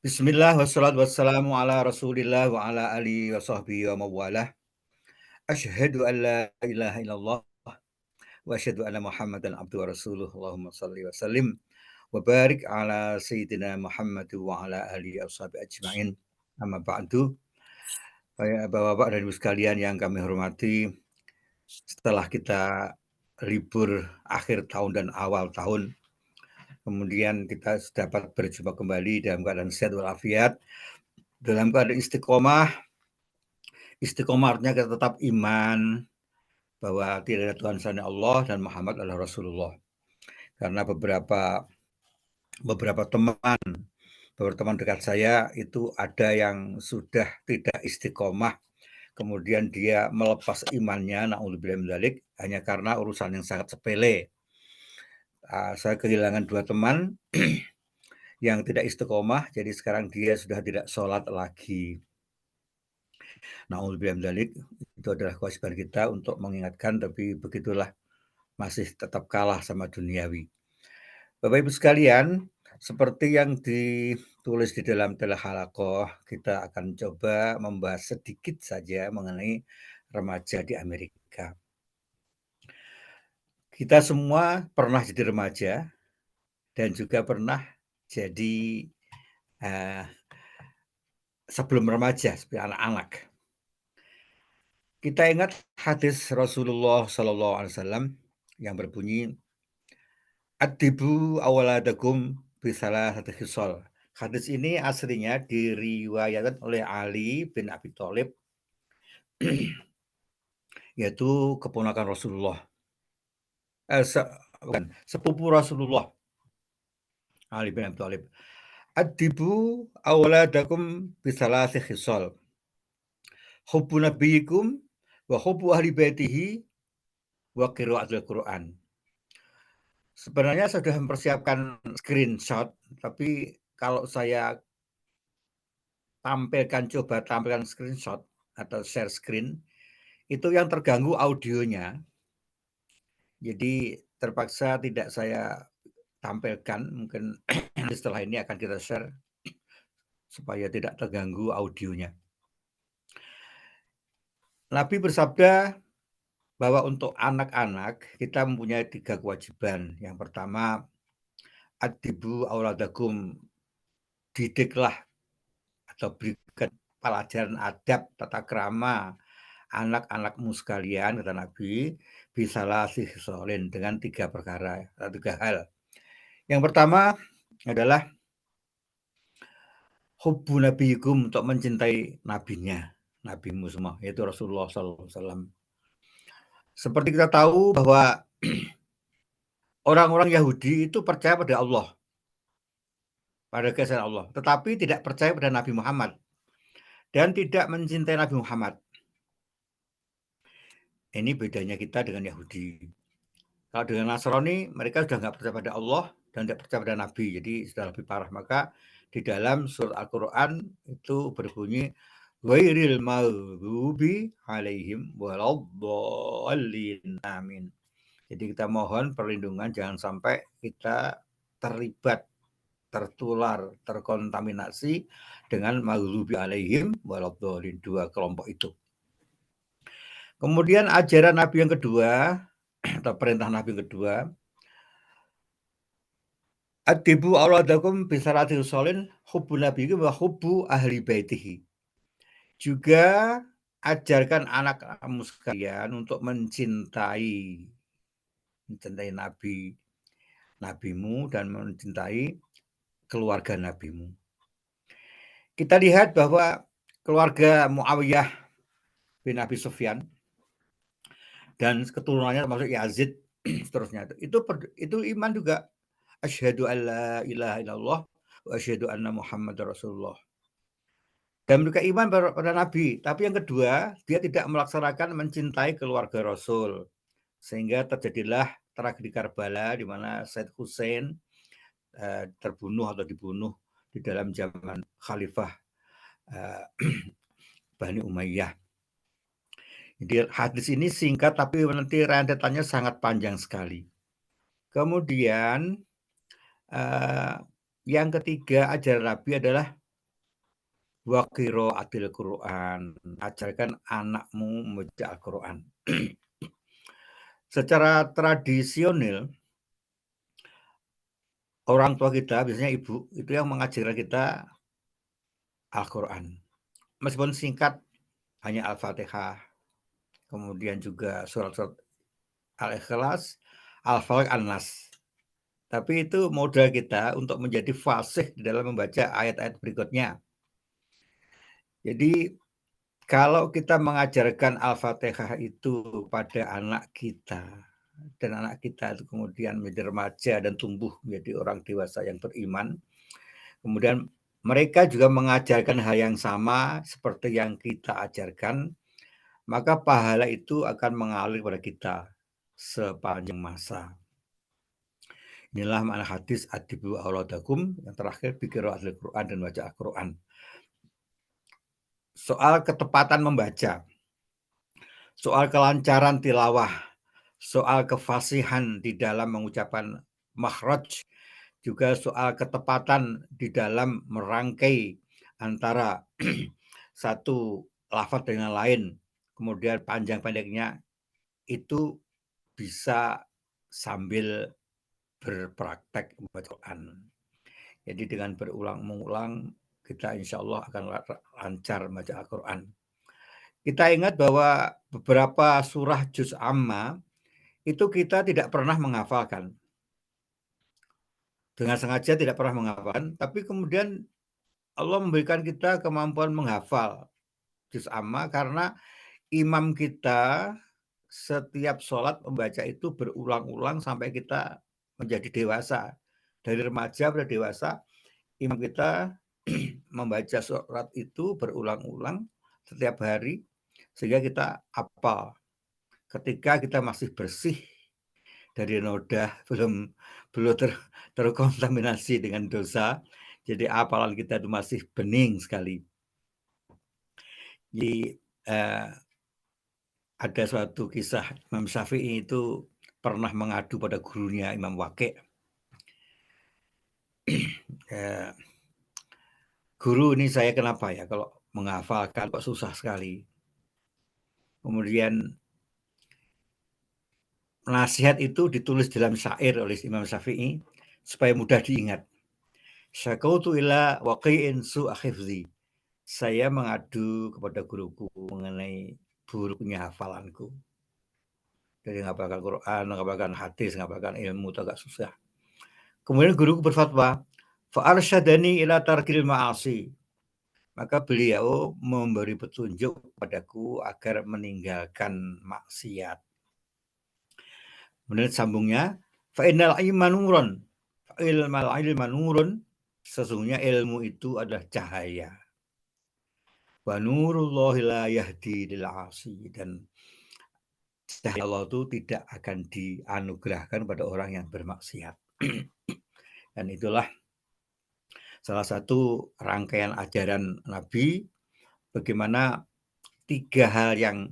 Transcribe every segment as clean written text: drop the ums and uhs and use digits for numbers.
Bismillah wassalatu wassalamu ala Rasulillah wa ala alihi wa sahbihi wa mawalah. Asyhadu an la ilaha illallah wa asyhadu anna Muhammadan abduhu wa rasuluh. Allahumma shalli wa sallim wa barik ala sayyidina Muhammad wa ala alihi wa sahbihi ajmain. Amma ba'du. Bapak-bapak dan Ibu sekalian yang kami hormati, setelah kita libur akhir tahun dan awal tahun, kemudian kita dapat berjumpa kembali dalam keadaan sehat walafiat, dalam keadaan istiqomah. Istiqomah artinya kita tetap iman bahwa tidak ada Tuhan selain Allah dan Muhammad adalah Rasulullah. Karena beberapa teman dekat saya itu ada yang sudah tidak istiqomah, kemudian dia melepas imannya, na'udzubillah min dzalik, hanya karena urusan yang sangat sepele. Saya kehilangan 2 teman yang tidak istiqomah, jadi sekarang dia sudah tidak sholat lagi. Na'udzubillah min dzalik, itu adalah kewajiban kita untuk mengingatkan, tapi begitulah, masih tetap kalah sama duniawi. Bapak Ibu sekalian, seperti yang ditulis di dalam Telehalaqah, kita akan coba membahas sedikit saja mengenai remaja di Amerika. Kita semua pernah jadi remaja dan juga pernah jadi sebelum remaja, seperti anak-anak. Kita ingat hadis Rasulullah SAW yang berbunyi, "Addibu awladakum bisalasati khisal." Hadis ini aslinya diriwayatkan oleh Ali bin Abi Thalib, yaitu keponakan Rasulullah. Sepupu Rasulullah, Ali bin Abi Thalib. "Addibu awladakum bisalasi khisal. Hubbu nabiyikum wa hubbu ahli baitihi wa qiraatul Qur'an." Sebenarnya saya sudah mempersiapkan screenshot, tapi kalau saya coba tampilkan screenshot atau share screen, itu yang terganggu audionya. Jadi terpaksa tidak saya tampilkan, mungkin setelah ini akan kita share supaya tidak terganggu audionya. Nabi bersabda bahwa untuk anak-anak kita mempunyai 3 kewajiban. Yang pertama, adibu auladakum, didiklah atau berikan pelajaran adab tata krama anak-anakmu sekalian, kata Nabi, bisalah khisalin, dengan 3 perkara, 3 hal. Yang pertama adalah hubbu nabiyikum, untuk mencintai nabinya, nabimu semua, yaitu Rasulullah SAW. Seperti kita tahu bahwa orang-orang Yahudi itu percaya pada Allah, pada keesaan Allah, tetapi tidak percaya pada Nabi Muhammad dan tidak mencintai Nabi Muhammad. Ini bedanya kita dengan Yahudi. Kalau dengan Nasrani, mereka sudah nggak percaya pada Allah dan tidak percaya pada Nabi, jadi sudah lebih parah. Maka di dalam surat Al-Quran itu berbunyi, ghairil maghdubi alaihim waladdallin, amin. Jadi kita mohon perlindungan jangan sampai kita terlibat, tertular, terkontaminasi dengan maghdubi alaihim waladdallin, 2 kelompok itu. Kemudian ajaran Nabi yang kedua, atau perintah Nabi yang kedua, adibu auladakum bisalati khisal, hubbu nabiyyi wa hubbu ahli baitihi. Juga ajarkan anak-anakmu sekalian untuk mencintai nabimu dan mencintai keluarga nabimu. Kita lihat bahwa keluarga Muawiyah bin Abi Sufyan dan keturunannya termasuk Yazid seterusnya, itu iman juga. Asyhadu an la ilaha illallah wa asyhadu anna Muhammadar Rasulullah. Dan mereka iman pada Nabi, tapi yang kedua, dia tidak melaksanakan mencintai keluarga Rasul. Sehingga terjadilah tragedi Karbala di mana Said Hussein terbunuh atau dibunuh di dalam zaman Khalifah Bani Umayyah. Jadi hadis ini singkat tapi nanti rentetannya sangat panjang sekali. Kemudian yang ketiga ajaran Nabi adalah wa qiraatil Qur'an. Ajarkan anakmu membaca Al-Qur'an. Secara tradisional, orang tua kita, biasanya ibu, itu yang mengajarkan kita Al-Qur'an. Meskipun singkat, hanya Al-Fatihah, kemudian juga surat-surat Al-Ikhlas, Al-Falaq, An-Nas. Tapi itu modal kita untuk menjadi fasih di dalam membaca ayat-ayat berikutnya. Jadi kalau kita mengajarkan Al-Fatihah itu pada anak kita, dan anak kita itu kemudian menjadi remaja dan tumbuh menjadi orang dewasa yang beriman, kemudian mereka juga mengajarkan hal yang sama seperti yang kita ajarkan, maka pahala itu akan mengalir pada kita sepanjang masa. Inilah makna hadis adibu auladakum, yang terakhir biqiraatil Qur'an, dan baca Al-Qur'an. Soal ketepatan membaca, soal kelancaran tilawah, soal kefasihan di dalam mengucapkan makhraj, juga soal ketepatan di dalam merangkai antara satu lafaz dengan lain, kemudian panjang pendeknya, itu bisa sambil berpraktek membaca Quran. Jadi dengan berulang-ulang kita insya Allah akan lancar membaca Al-Quran. Kita ingat bahwa beberapa surah juz amma itu kita tidak pernah menghafalkan. Dengan sengaja tidak pernah menghafalkan, tapi kemudian Allah memberikan kita kemampuan menghafal juz amma karena imam kita setiap sholat membaca itu berulang-ulang sampai kita menjadi dewasa. Dari remaja pada dewasa, imam kita membaca surat itu berulang-ulang setiap hari sehingga kita hafal. Ketika kita masih bersih dari noda, belum terkontaminasi dengan dosa, jadi hafalan kita itu masih bening sekali. Jadi ada suatu kisah Imam Syafi'i itu pernah mengadu pada gurunya Imam Waqi'. Guru, ini saya kenapa ya kalau menghafalkan kok susah sekali. Kemudian nasihat itu ditulis dalam syair oleh Imam Syafi'i supaya mudah diingat. Syakautu ila waqi'in su'a hifzi. Saya mengadu kepada guruku mengenai buruknya hafalanku. Jadi menghafalkan Quran, menghafalkan hadis, menghafalkan ilmu itu agak susah. Kemudian guruku berfatwa, fa'arsyadani ila tarkil ma'asi. Maka beliau memberi petunjuk padaku agar meninggalkan maksiat. Kemudian sambungnya, fa'innal ilma nurun. Fa'ilmal ilma nurun. Sesungguhnya ilmu itu adalah cahaya. Wa nurullahi la yahdi lil 'asi. Dan cahaya Allah itu tidak akan dianugerahkan pada orang yang bermaksiat. Dan itulah salah satu rangkaian ajaran Nabi, bagaimana 3 hal yang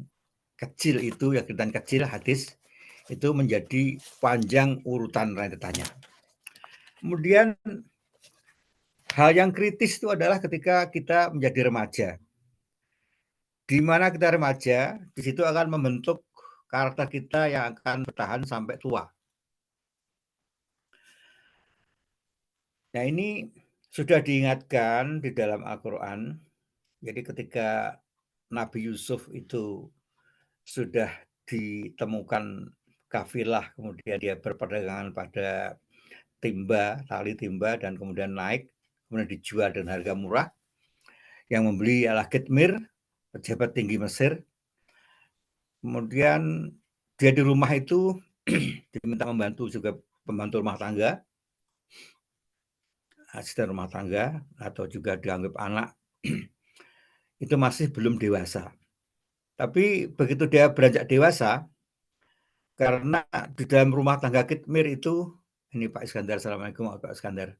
kecil itu, yang kelihatan kecil hadis, itu menjadi panjang urutan rentetannya. Kemudian hal yang kritis itu adalah ketika kita menjadi remaja. Di mana kita remaja, di situ akan membentuk karakter kita yang akan bertahan sampai tua. Nah, ini sudah diingatkan di dalam Al-Quran. Jadi ketika Nabi Yusuf itu sudah ditemukan kafilah, kemudian dia berperdagangan pada timba, tali timba, dan kemudian naik, kemudian dijual dengan harga murah. Yang membeli adalah Kitmir, pejabat tinggi Mesir. Kemudian dia di rumah itu diminta membantu juga pembantu rumah tangga, asisten rumah tangga, atau juga dianggap anak. Itu masih belum dewasa. Tapi begitu dia beranjak dewasa, karena di dalam rumah tangga Kitmir itu, ini Pak Iskandar, Assalamualaikum Pak Iskandar.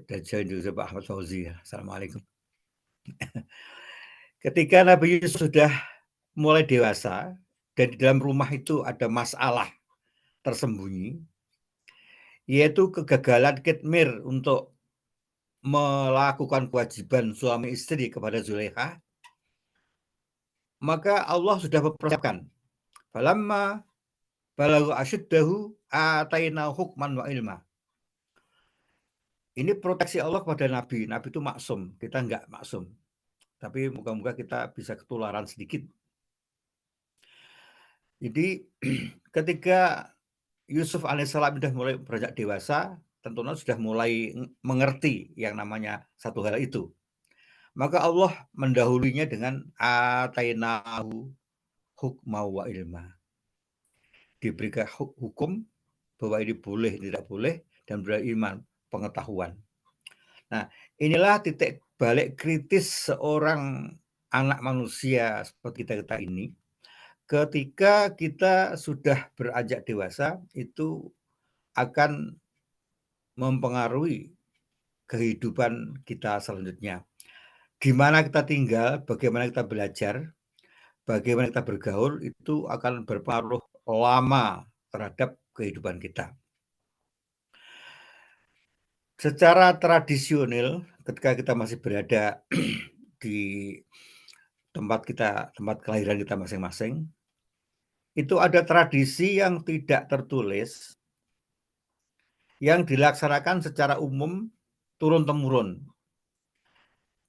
Dan juga Pak Ahmad Fauzi, Assalamualaikum. Ketika Nabi Yusuf sudah mulai dewasa, dan di dalam rumah itu ada masalah tersembunyi, yaitu kegagalan Kitmir untuk melakukan kewajiban suami istri kepada Zulaikha, maka Allah sudah mempersiapkan. Falamma balagha asyuddahu atainahu hukman wa ilma. Ini proteksi Allah kepada Nabi. Nabi itu maksum, kita enggak maksum. Tapi moga-moga kita bisa ketularan sedikit. Jadi ketika Yusuf alaihissalam sudah mulai beranjak dewasa, tentunya sudah mulai mengerti yang namanya satu hal itu. Maka Allah mendahulunya dengan atainahu hukma wa ilma. Diberikan hukum bahwa ini boleh, tidak boleh, dan beriman, pengetahuan. Nah, inilah titik balik kritis seorang anak manusia seperti kita ini. Ketika kita sudah beranjak dewasa, itu akan mempengaruhi kehidupan kita selanjutnya. Di mana kita tinggal, bagaimana kita belajar, bagaimana kita bergaul, itu akan berpengaruh lama terhadap kehidupan kita. Secara tradisional, ketika kita masih berada di tempat kelahiran kita masing-masing, itu ada tradisi yang tidak tertulis yang dilaksanakan secara umum turun-temurun.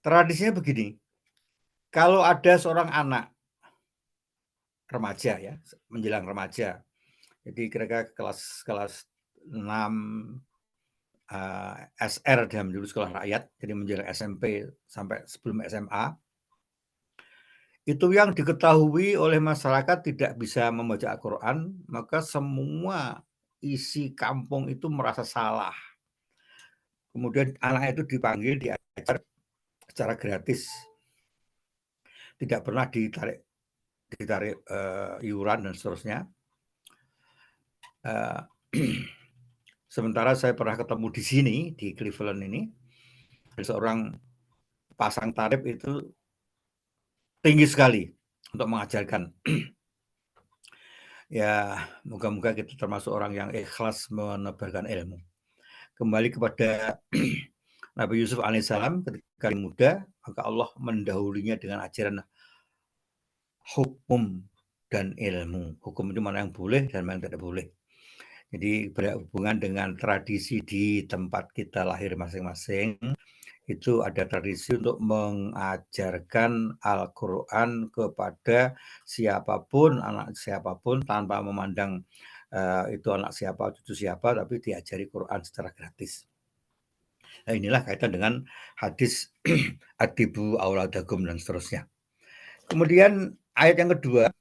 Tradisinya begini, kalau ada seorang anak remaja ya, menjelang remaja, jadi kira-kira kelas 6 SR dalam dulu sekolah rakyat, jadi menjelang SMP sampai sebelum SMA, itu yang diketahui oleh masyarakat tidak bisa membaca Al-Quran, maka semua isi kampung itu merasa salah. Kemudian anak itu dipanggil, diajar secara gratis, tidak pernah ditarik iuran dan seterusnya. Sementara saya pernah ketemu di sini, di Cleveland ini, seorang pasang tarif itu tinggi sekali untuk mengajarkan. Ya, moga-moga kita termasuk orang yang ikhlas menebarkan ilmu. Kembali kepada Nabi Yusuf alaihissalam ketika muda, maka Allah mendahulunya dengan ajaran hukum dan ilmu. Hukum itu mana yang boleh dan mana yang tidak boleh. Jadi berhubungan dengan tradisi di tempat kita lahir masing-masing, itu ada tradisi untuk mengajarkan Al-Quran kepada siapapun, anak siapapun, tanpa memandang itu anak siapa, cucu siapa, tapi diajari Quran secara gratis. Nah, inilah kaitan dengan hadis adibu auladakum dan seterusnya. Kemudian ayat yang kedua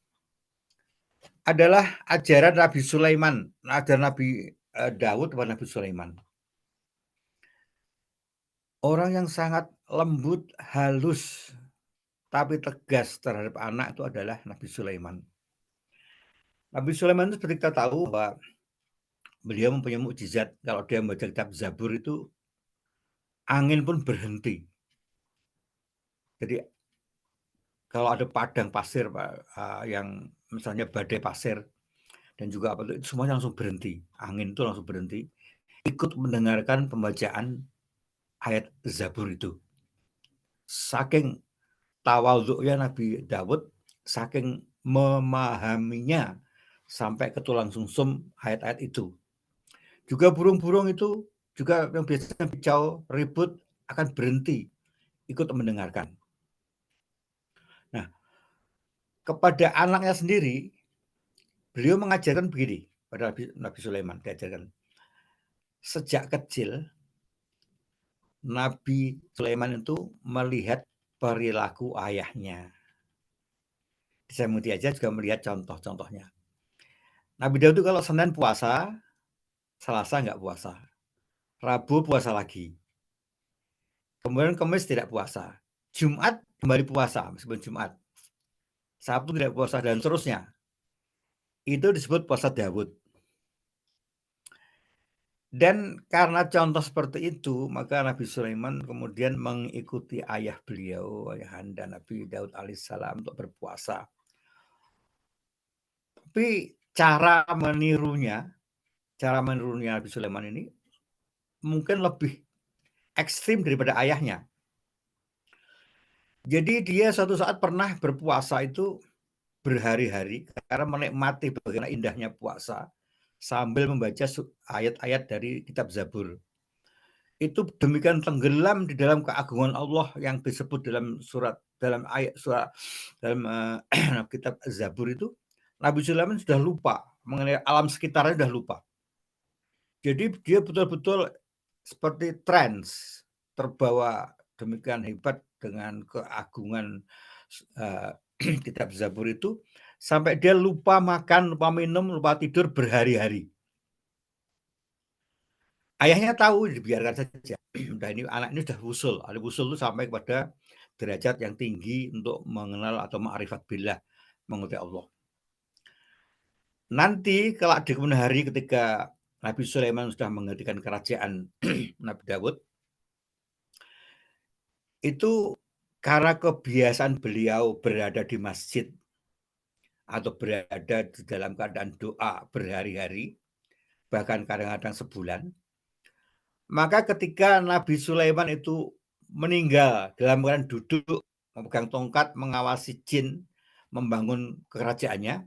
adalah ajaran Nabi Sulaiman, ajaran Nabi Daud kepada Nabi Sulaiman. Orang yang sangat lembut, halus, tapi tegas terhadap anak itu adalah Nabi Sulaiman. Nabi Sulaiman itu seperti kita tahu bahwa beliau mempunyai mukjizat. Kalau dia membaca kitab Zabur itu angin pun berhenti. Jadi kalau ada padang pasir yang misalnya badai pasir dan juga apa itu semuanya langsung berhenti. Angin itu langsung berhenti. Ikut mendengarkan pembacaan ayat Zabur itu. Saking tawadhu'nya Nabi Daud, saking memahaminya sampai ke tulang sumsum ayat-ayat itu. Juga burung-burung itu juga yang biasanya kicau, ribut akan berhenti ikut mendengarkan. Nah, kepada anaknya sendiri, beliau mengajarkan begini pada Nabi Sulaiman, diajarkan. Sejak kecil, Nabi Sulaiman itu melihat perilaku ayahnya. Saya mau diajar juga melihat contoh-contohnya. Nabi Daud itu kalau Senin puasa, Selasa nggak puasa. Rabu puasa lagi. Kemudian Kamis tidak puasa. Jumat kembali puasa meskipun Jumat. Sabtu tidak puasa dan seterusnya. Itu disebut puasa Daud. Dan karena contoh seperti itu, maka Nabi Sulaiman kemudian mengikuti ayah beliau, ayahanda Nabi Daud alaihissalam untuk berpuasa. Tapi cara menirunya Nabi Sulaiman ini mungkin lebih ekstrim daripada ayahnya. Jadi dia suatu saat pernah berpuasa itu berhari-hari karena menikmati bagaimana indahnya puasa sambil membaca ayat-ayat dari kitab Zabur. Itu demikian tenggelam di dalam keagungan Allah yang disebut dalam ayat surat dalam kitab Zabur itu, Nabi Sulaiman sudah lupa mengenai alam sekitarnya, sudah lupa. Jadi dia betul-betul seperti trance, terbawa demikian hebat dengan keagungan kitab Zabur itu, sampai dia lupa makan, lupa minum, lupa tidur berhari-hari. Ayahnya tahu, dibiarkan saja. Udah ini anak ini sudah wusul. Wusul itu sampai kepada derajat yang tinggi untuk mengenal atau ma'rifat billah, mengerti Allah. Nanti kalau di kemudian hari ketika Nabi Sulaiman sudah menghentikan kerajaan Nabi Daud, itu karena kebiasaan beliau berada di masjid atau berada di dalam keadaan doa berhari-hari, bahkan kadang-kadang sebulan, maka ketika Nabi Sulaiman itu meninggal dalam keadaan duduk, memegang tongkat, mengawasi jin, membangun kerajaannya,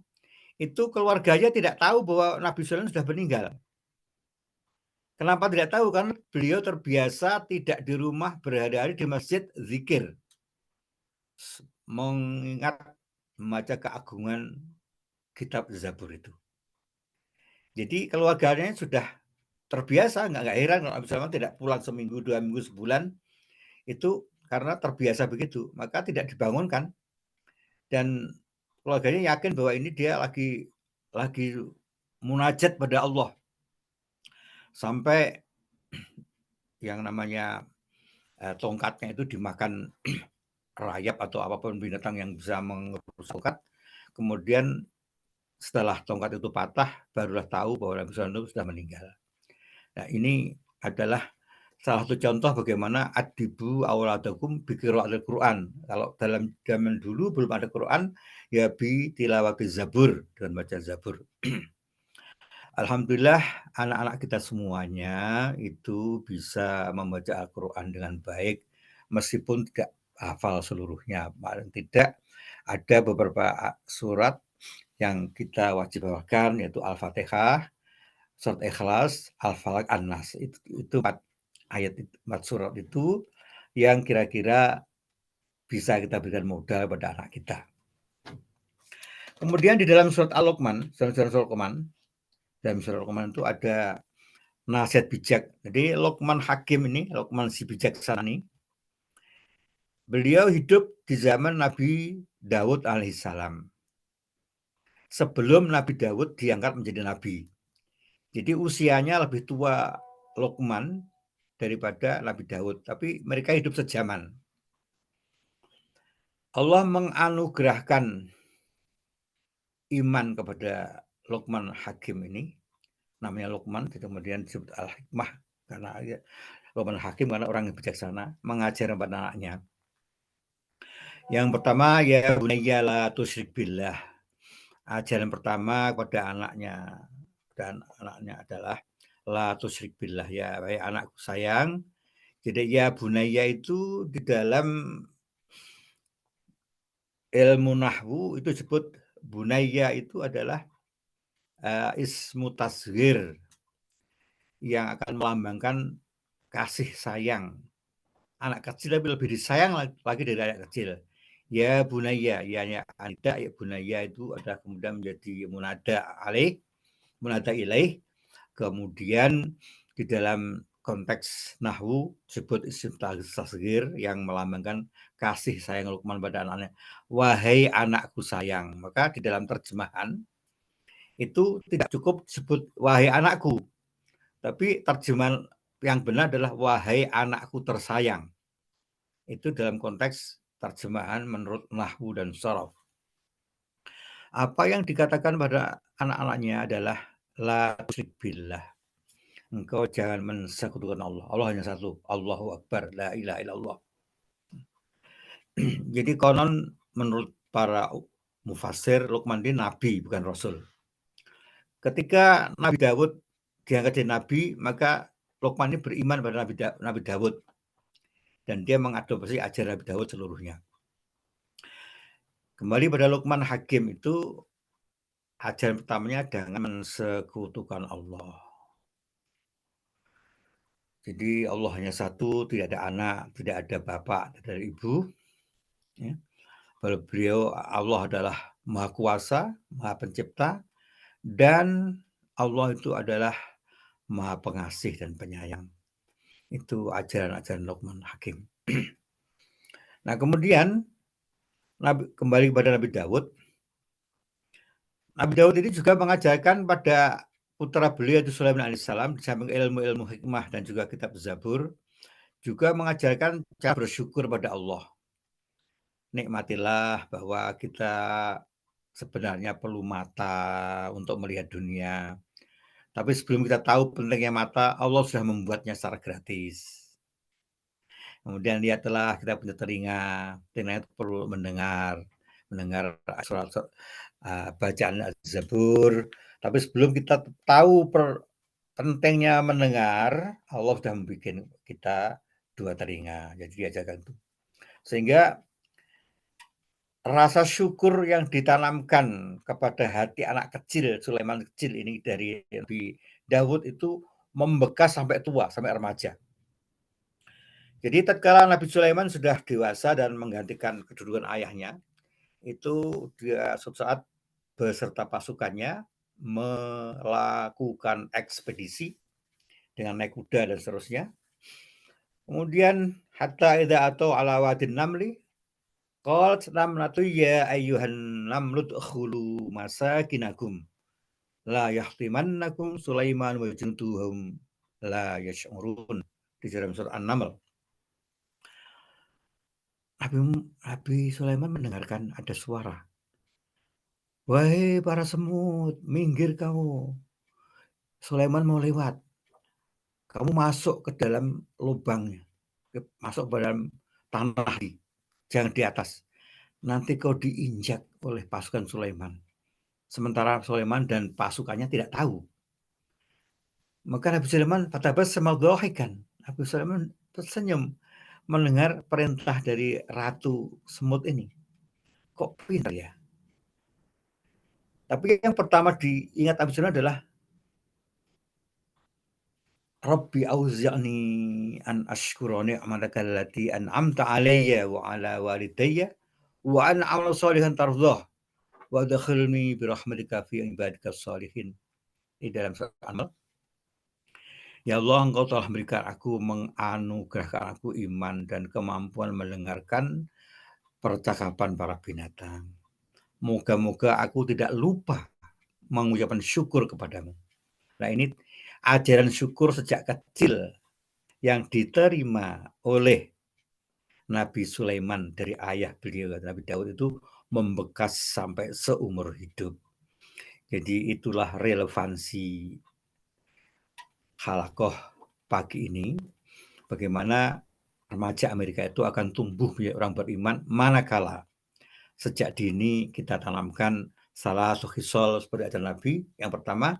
itu keluarganya tidak tahu bahwa Nabi Sulaiman sudah meninggal. Kenapa tidak tahu? Karena beliau terbiasa tidak di rumah berhari-hari di masjid zikir, mengingat membaca keagungan kitab Zabur itu. Jadi keluarganya sudah terbiasa, nggak heran kalau Nabi Sulaiman tidak pulang seminggu, 2 minggu, sebulan, itu karena terbiasa begitu, maka tidak dibangunkan. Dan keluarganya yakin bahwa ini dia lagi munajat pada Allah. Sampai yang namanya tongkatnya itu dimakan rayap atau apapun binatang yang bisa mengerus tongkat. Kemudian setelah tongkat itu patah, barulah tahu bahwa Nabi Sulaiman sudah meninggal. Nah, ini adalah salah satu contoh bagaimana adibu auladakum biqiraatil Quran. Kalau dalam zaman dulu belum ada Quran, ya bi tilawati Zabur, dengan baca Zabur. Alhamdulillah anak-anak kita semuanya itu bisa membaca Al-Quran dengan baik, meskipun tidak hafal seluruhnya. Paling tidak ada beberapa surat yang kita wajib hafalkan, yaitu Al-Fatihah, surat Ikhlas, Al-Falaq, An-Nas. Itu 4 ayat, 4 surat itu yang kira-kira bisa kita berikan modal pada anak kita. Kemudian di dalam surat Al-Luqman, dalam surat Luqman itu ada nasihat bijak. Jadi Luqman Hakim ini, Luqman si bijaksana ini, beliau hidup di zaman Nabi Daud alaihissalam. Sebelum Nabi Daud diangkat menjadi nabi. Jadi usianya lebih tua Luqman daripada Nabi Daud, tapi mereka hidup sejaman. Allah menganugerahkan iman kepada Luqman Hakim ini, namanya Luqman, kemudian disebut Al-Hikmah, karena Luqman Hakim karena orang yang bijaksana, mengajar kepada anaknya. Yang pertama, ya bunayya la tusyrik billah. Ajaran pertama kepada anaknya adalah la tusyrik billah, ya wahai anakku sayang. Jadi ya bunayya itu di dalam ilmu nahwu itu disebut bunayya itu adalah ismu tasghir yang akan melambangkan kasih sayang. Anak kecil lebih disayang lagi dari anak kecil. Ya bunayya, ya anda, ya bunayya itu adalah kemudian menjadi munada ilaih. Kemudian di dalam konteks nahwu disebut isim tasghir yang melambangkan kasih sayang Luqman pada anaknya. Wahai anakku sayang. Maka di dalam terjemahan itu tidak cukup disebut wahai anakku, tapi terjemahan yang benar adalah wahai anakku tersayang. Itu dalam konteks terjemahan menurut nahwu dan sharaf. Apa yang dikatakan pada anak-anaknya adalah la tusyrik billah. Engkau jangan mensekutukan Allah. Allah hanya satu. Allahu Akbar. La ilaha illallah. Jadi konon menurut para mufassir, Luqman ini nabi, bukan rasul. Ketika Nabi Daud diangkat jadi nabi, maka Luqman ini beriman pada Nabi Daud. dan dia mengadopsi ajaran Nabi Daud seluruhnya. Kembali pada Luqman Hakim itu, ajaran pertamanya jangan mensekutukan Allah. Jadi Allah hanya satu, tidak ada anak, tidak ada bapak, tidak ada ibu. Ya. Beliau Allah adalah Maha Kuasa, Maha Pencipta, dan Allah itu adalah Maha Pengasih dan Penyayang. Itu ajaran-ajaran Luqman Hakim. Nah, kemudian kembali kepada Nabi Daud. Nabi Daud ini juga mengajarkan pada putra beliau itu Sulaiman alaihissalam, di samping ilmu-ilmu hikmah dan juga kitab Zabur, juga mengajarkan cara bersyukur pada Allah. Nikmatilah bahwa kita sebenarnya perlu mata untuk melihat dunia. Tapi sebelum kita tahu pentingnya mata, Allah sudah membuatnya secara gratis. Kemudian lihatlah kita punya telinga itu perlu mendengar surat bacaan Zabur. Tapi sebelum kita tahu pentingnya mendengar, Allah sudah membuat kita dua telinga. Jadi diajarkan itu. Sehingga rasa syukur yang ditanamkan kepada hati anak kecil, Sulaiman kecil ini dari Nabi Daud itu membekas sampai tua, sampai remaja. Jadi tatkala Nabi Sulaiman sudah dewasa dan menggantikan kedudukan ayahnya, itu dia suatu saat beserta pasukannya melakukan ekspedisi dengan naik kuda dan seterusnya. Kemudian hatta idza atau ala wadin namli qalat namlatu ya ayyuhan namlu udkhulu masakinakum la yahtimannakum Sulaiman wa junduhum la yash'urun, di dalam surat An-Naml. Nabi Sulaiman mendengarkan ada suara. Wahai para semut, minggir kamu. Sulaiman mau lewat. Kamu masuk ke dalam lubangnya. Masuk ke dalam tanah, jangan di atas. Nanti kau diinjak oleh pasukan Sulaiman. Sementara Sulaiman dan pasukannya tidak tahu. Maka Nabi Sulaiman fatabassama dhahikan. Nabi Sulaiman tersenyum mendengar perintah dari Ratu Semut ini. Kok pintar ya? Tapi yang pertama diingat Nabi Sulaiman adalah Rabbi auzi'ni an ashkura ni'mataka allati an'amta 'alayya wa 'ala walidayya wa an a'mala shalihan tardhah wa adkhilni bi rahmatika fi ibadikas shalihin. Di dalam surat An-Naml. Ya Allah, Engkau telah menganugerahkan aku iman dan kemampuan mendengarkan percakapan para binatang. Moga-moga aku tidak lupa mengucapkan syukur kepadamu. Nah, ini ajaran syukur sejak kecil yang diterima oleh Nabi Sulaiman dari ayah beliau, Nabi Daud, itu membekas sampai seumur hidup. Jadi itulah relevansi halakoh pagi ini, bagaimana remaja Amerika itu akan tumbuh menjadi orang beriman manakala sejak dini kita tanamkan salah satu khisol seperti ajaran Nabi. Yang pertama,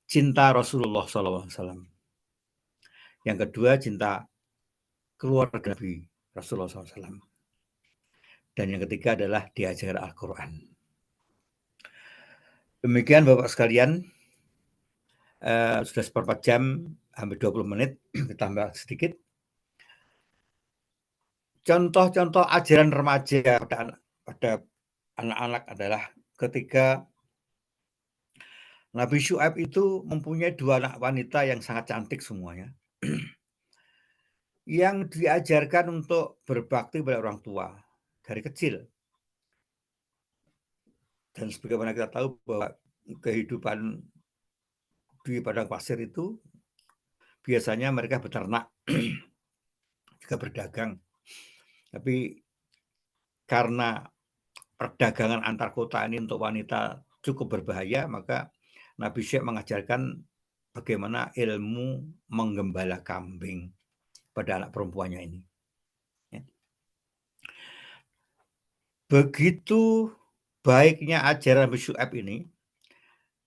cinta Rasulullah SAW. Yang kedua, cinta keluarga Nabi Rasulullah SAW. Dan yang ketiga adalah diajar Al-Quran. Demikian Bapak sekalian, sudah seperempat jam, hampir 20 menit, ditambah sedikit. Contoh-contoh ajaran remaja pada anak-anak adalah ketika Nabi Syuaib itu mempunyai dua anak wanita yang sangat cantik semuanya, yang diajarkan untuk berbakti pada orang tua dari kecil. Dan sebagaimana kita tahu bahwa kehidupan di padang pasir itu biasanya mereka beternak, juga berdagang. Tapi karena perdagangan antar kota ini untuk wanita cukup berbahaya, maka Nabi Syekh mengajarkan bagaimana ilmu menggembala kambing pada anak perempuannya ini. Begitu baiknya ajaran Nabi Syuaib ini,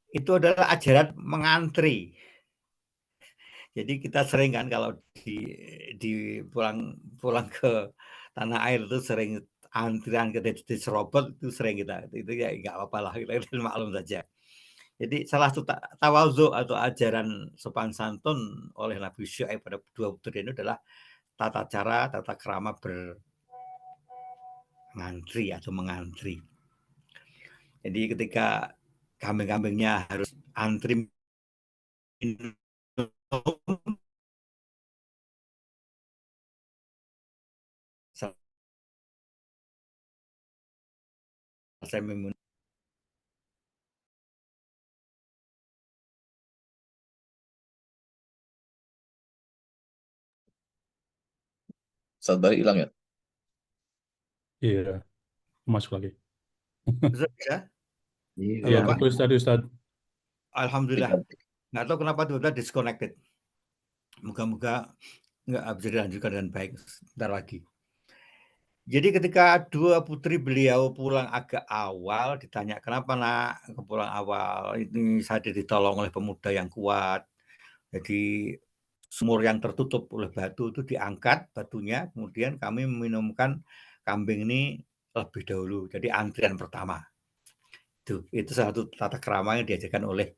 itu adalah ajaran mengantri. Jadi kita sering kan kalau di pulang ke tanah air itu sering antrian di serobot itu sering kita, itu ya nggak apa-apa lah, kita maklum saja. Jadi salah satu tawadhu atau ajaran sopan santun oleh Nabi Syuaib pada dua putri ini adalah tata cara, tata krama berngantri atau mengantri. Jadi ketika kambing-kambingnya harus antri minum, selesai minum. Saat balik hilang ya? Iya, masuk lagi. Bisa? Iya, Iya, Halo Pak? betul tadi Ustaz. Alhamdulillah. tiga. Nggak tahu kenapa tiba-tiba disconnected. Moga-moga nggak bisa dilanjutkan dengan baik sebentar lagi. Jadi ketika dua putri beliau pulang agak awal, ditanya, "Kenapa nak pulang awal?" "Ini saya ditolong oleh pemuda yang kuat. Jadi sumur yang tertutup oleh batu itu diangkat batunya, kemudian kami meminumkan kambing ini lebih dahulu. Jadi antrian pertama." Itu salah satu tata krama yang diajarkan oleh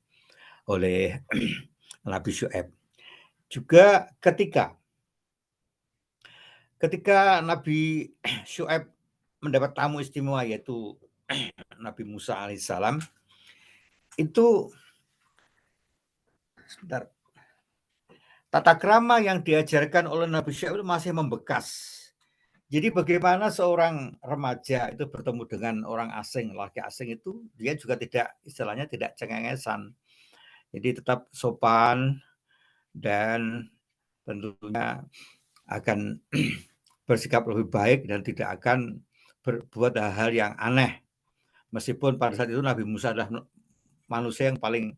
Nabi Syuaib. Juga ketika Nabi Syuaib mendapat tamu istimewa yaitu Nabi Musa alaihissalam, itu sebentar, tata krama yang diajarkan oleh Nabi Syuaib itu masih membekas. Jadi bagaimana seorang remaja itu bertemu dengan orang asing, laki asing itu dia juga tidak istilahnya tidak cengengesan. Jadi tetap sopan dan tentunya akan bersikap lebih baik dan tidak akan berbuat hal-hal yang aneh. Meskipun pada saat itu Nabi Musa adalah manusia yang paling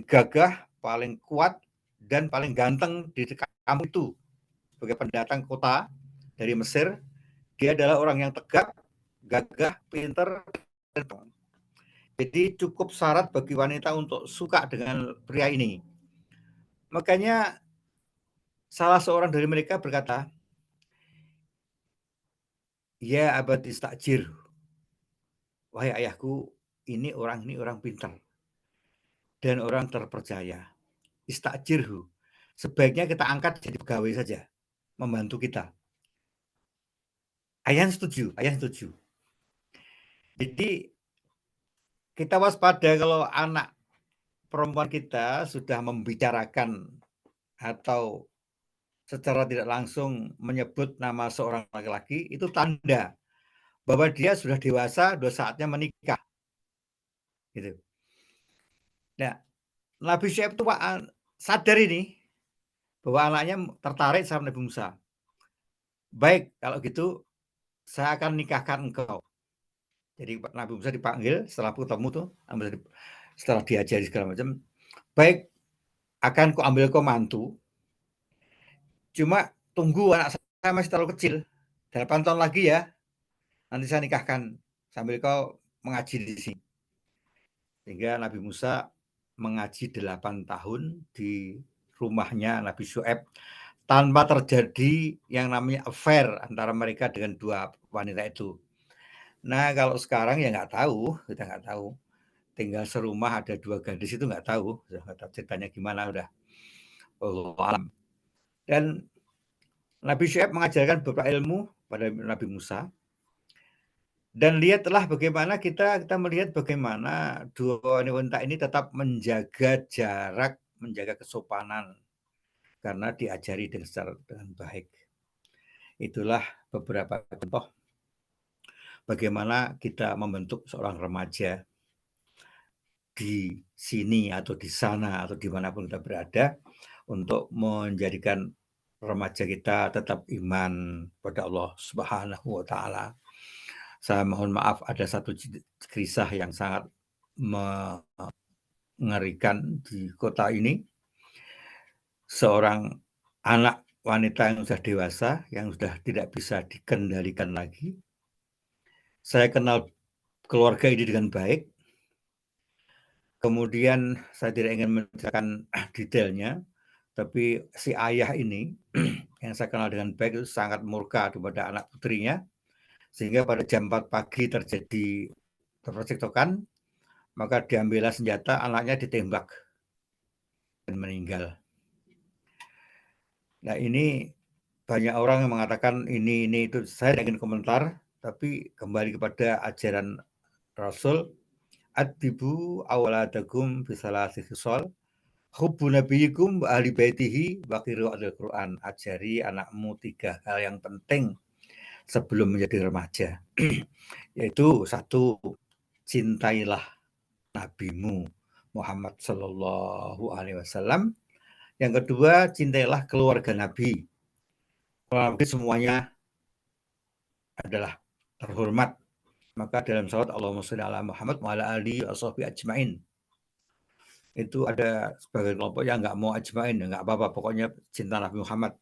gagah, paling kuat, dan paling ganteng di kampung itu. Sebagai pendatang kota dari Mesir, dia adalah orang yang tegap, gagah, pinter. Jadi cukup syarat bagi wanita untuk suka dengan pria ini. Makanya salah seorang dari mereka berkata, "Ya abadi istajir, wahai ayahku, ini orang pintar dan orang terpercaya. Istajirhu, sebaiknya kita angkat jadi pegawai saja, membantu kita." Ayah setuju. Jadi kita waspada kalau anak perempuan kita sudah membicarakan atau secara tidak langsung menyebut nama seorang laki-laki, itu tanda bahwa dia sudah dewasa, sudah saatnya menikah. Gitu. Nah, Nabi Syuaib itu sadar ini bahwa anaknya tertarik sama Nabi Musa. Baik, kalau gitu saya akan nikahkan engkau. Jadi Nabi Musa dipanggil setelah ketemu tuh, setelah diajari segala macam. Baik, akan ku ambil kau mantu. Cuma tunggu, anak saya masih terlalu kecil. 8 tahun lagi ya, nanti saya nikahkan sambil kau mengaji di sini. Sehingga Nabi Musa mengaji 8 tahun di rumahnya Nabi Syuaib tanpa terjadi yang namanya affair antara mereka dengan dua wanita itu. Nah, kalau sekarang ya nggak tahu, kita nggak tahu. Tinggal serumah ada dua gadis itu nggak tahu ceritanya gimana udah. Alam. Dan Nabi Syuaib mengajarkan beberapa ilmu pada Nabi Musa. Dan lihatlah bagaimana kita melihat bagaimana dua wanita ini tetap menjaga jarak, menjaga kesopanan karena diajari dengan baik. Itulah beberapa contoh bagaimana kita membentuk seorang remaja di sini atau di sana atau dimanapun kita berada untuk menjadikan remaja kita tetap iman pada Allah Subhanahu wa Ta'ala. Saya mohon maaf, ada satu kisah yang sangat mengerikan di kota ini. Seorang anak wanita yang sudah dewasa, yang sudah tidak bisa dikendalikan lagi. Saya kenal keluarga ini dengan baik. Kemudian saya tidak ingin menceritakan detailnya, Tapi si ayah ini yang saya kenal dengan baik itu sangat murka kepada anak putrinya, sehingga pada jam 4 pagi terjadi percekcokan, maka diambillah senjata, anaknya ditembak dan meninggal. Nah ini banyak orang yang mengatakan ini itu. Saya tidak ingin komentar, tapi kembali kepada ajaran Rasul, adibu awaladakum bisalasi khisal, hubbu nabiyikum wa ahli baitihi wa qira'atul Quran. Ajari anakmu 3 hal yang penting sebelum menjadi remaja. Yaitu 1, cintailah nabimu Muhammad sallallahu alaihi wasallam. Yang kedua, cintailah keluarga Nabi. Keluarga Nabi semuanya adalah terhormat. Maka dalam salawat Allahumma sholli ala Muhammad wa ala alihi washabihi ajmain. Itu ada sebagian kelompok yang nggak mau ajmain, nggak apa-apa, pokoknya cinta Nabi Muhammad.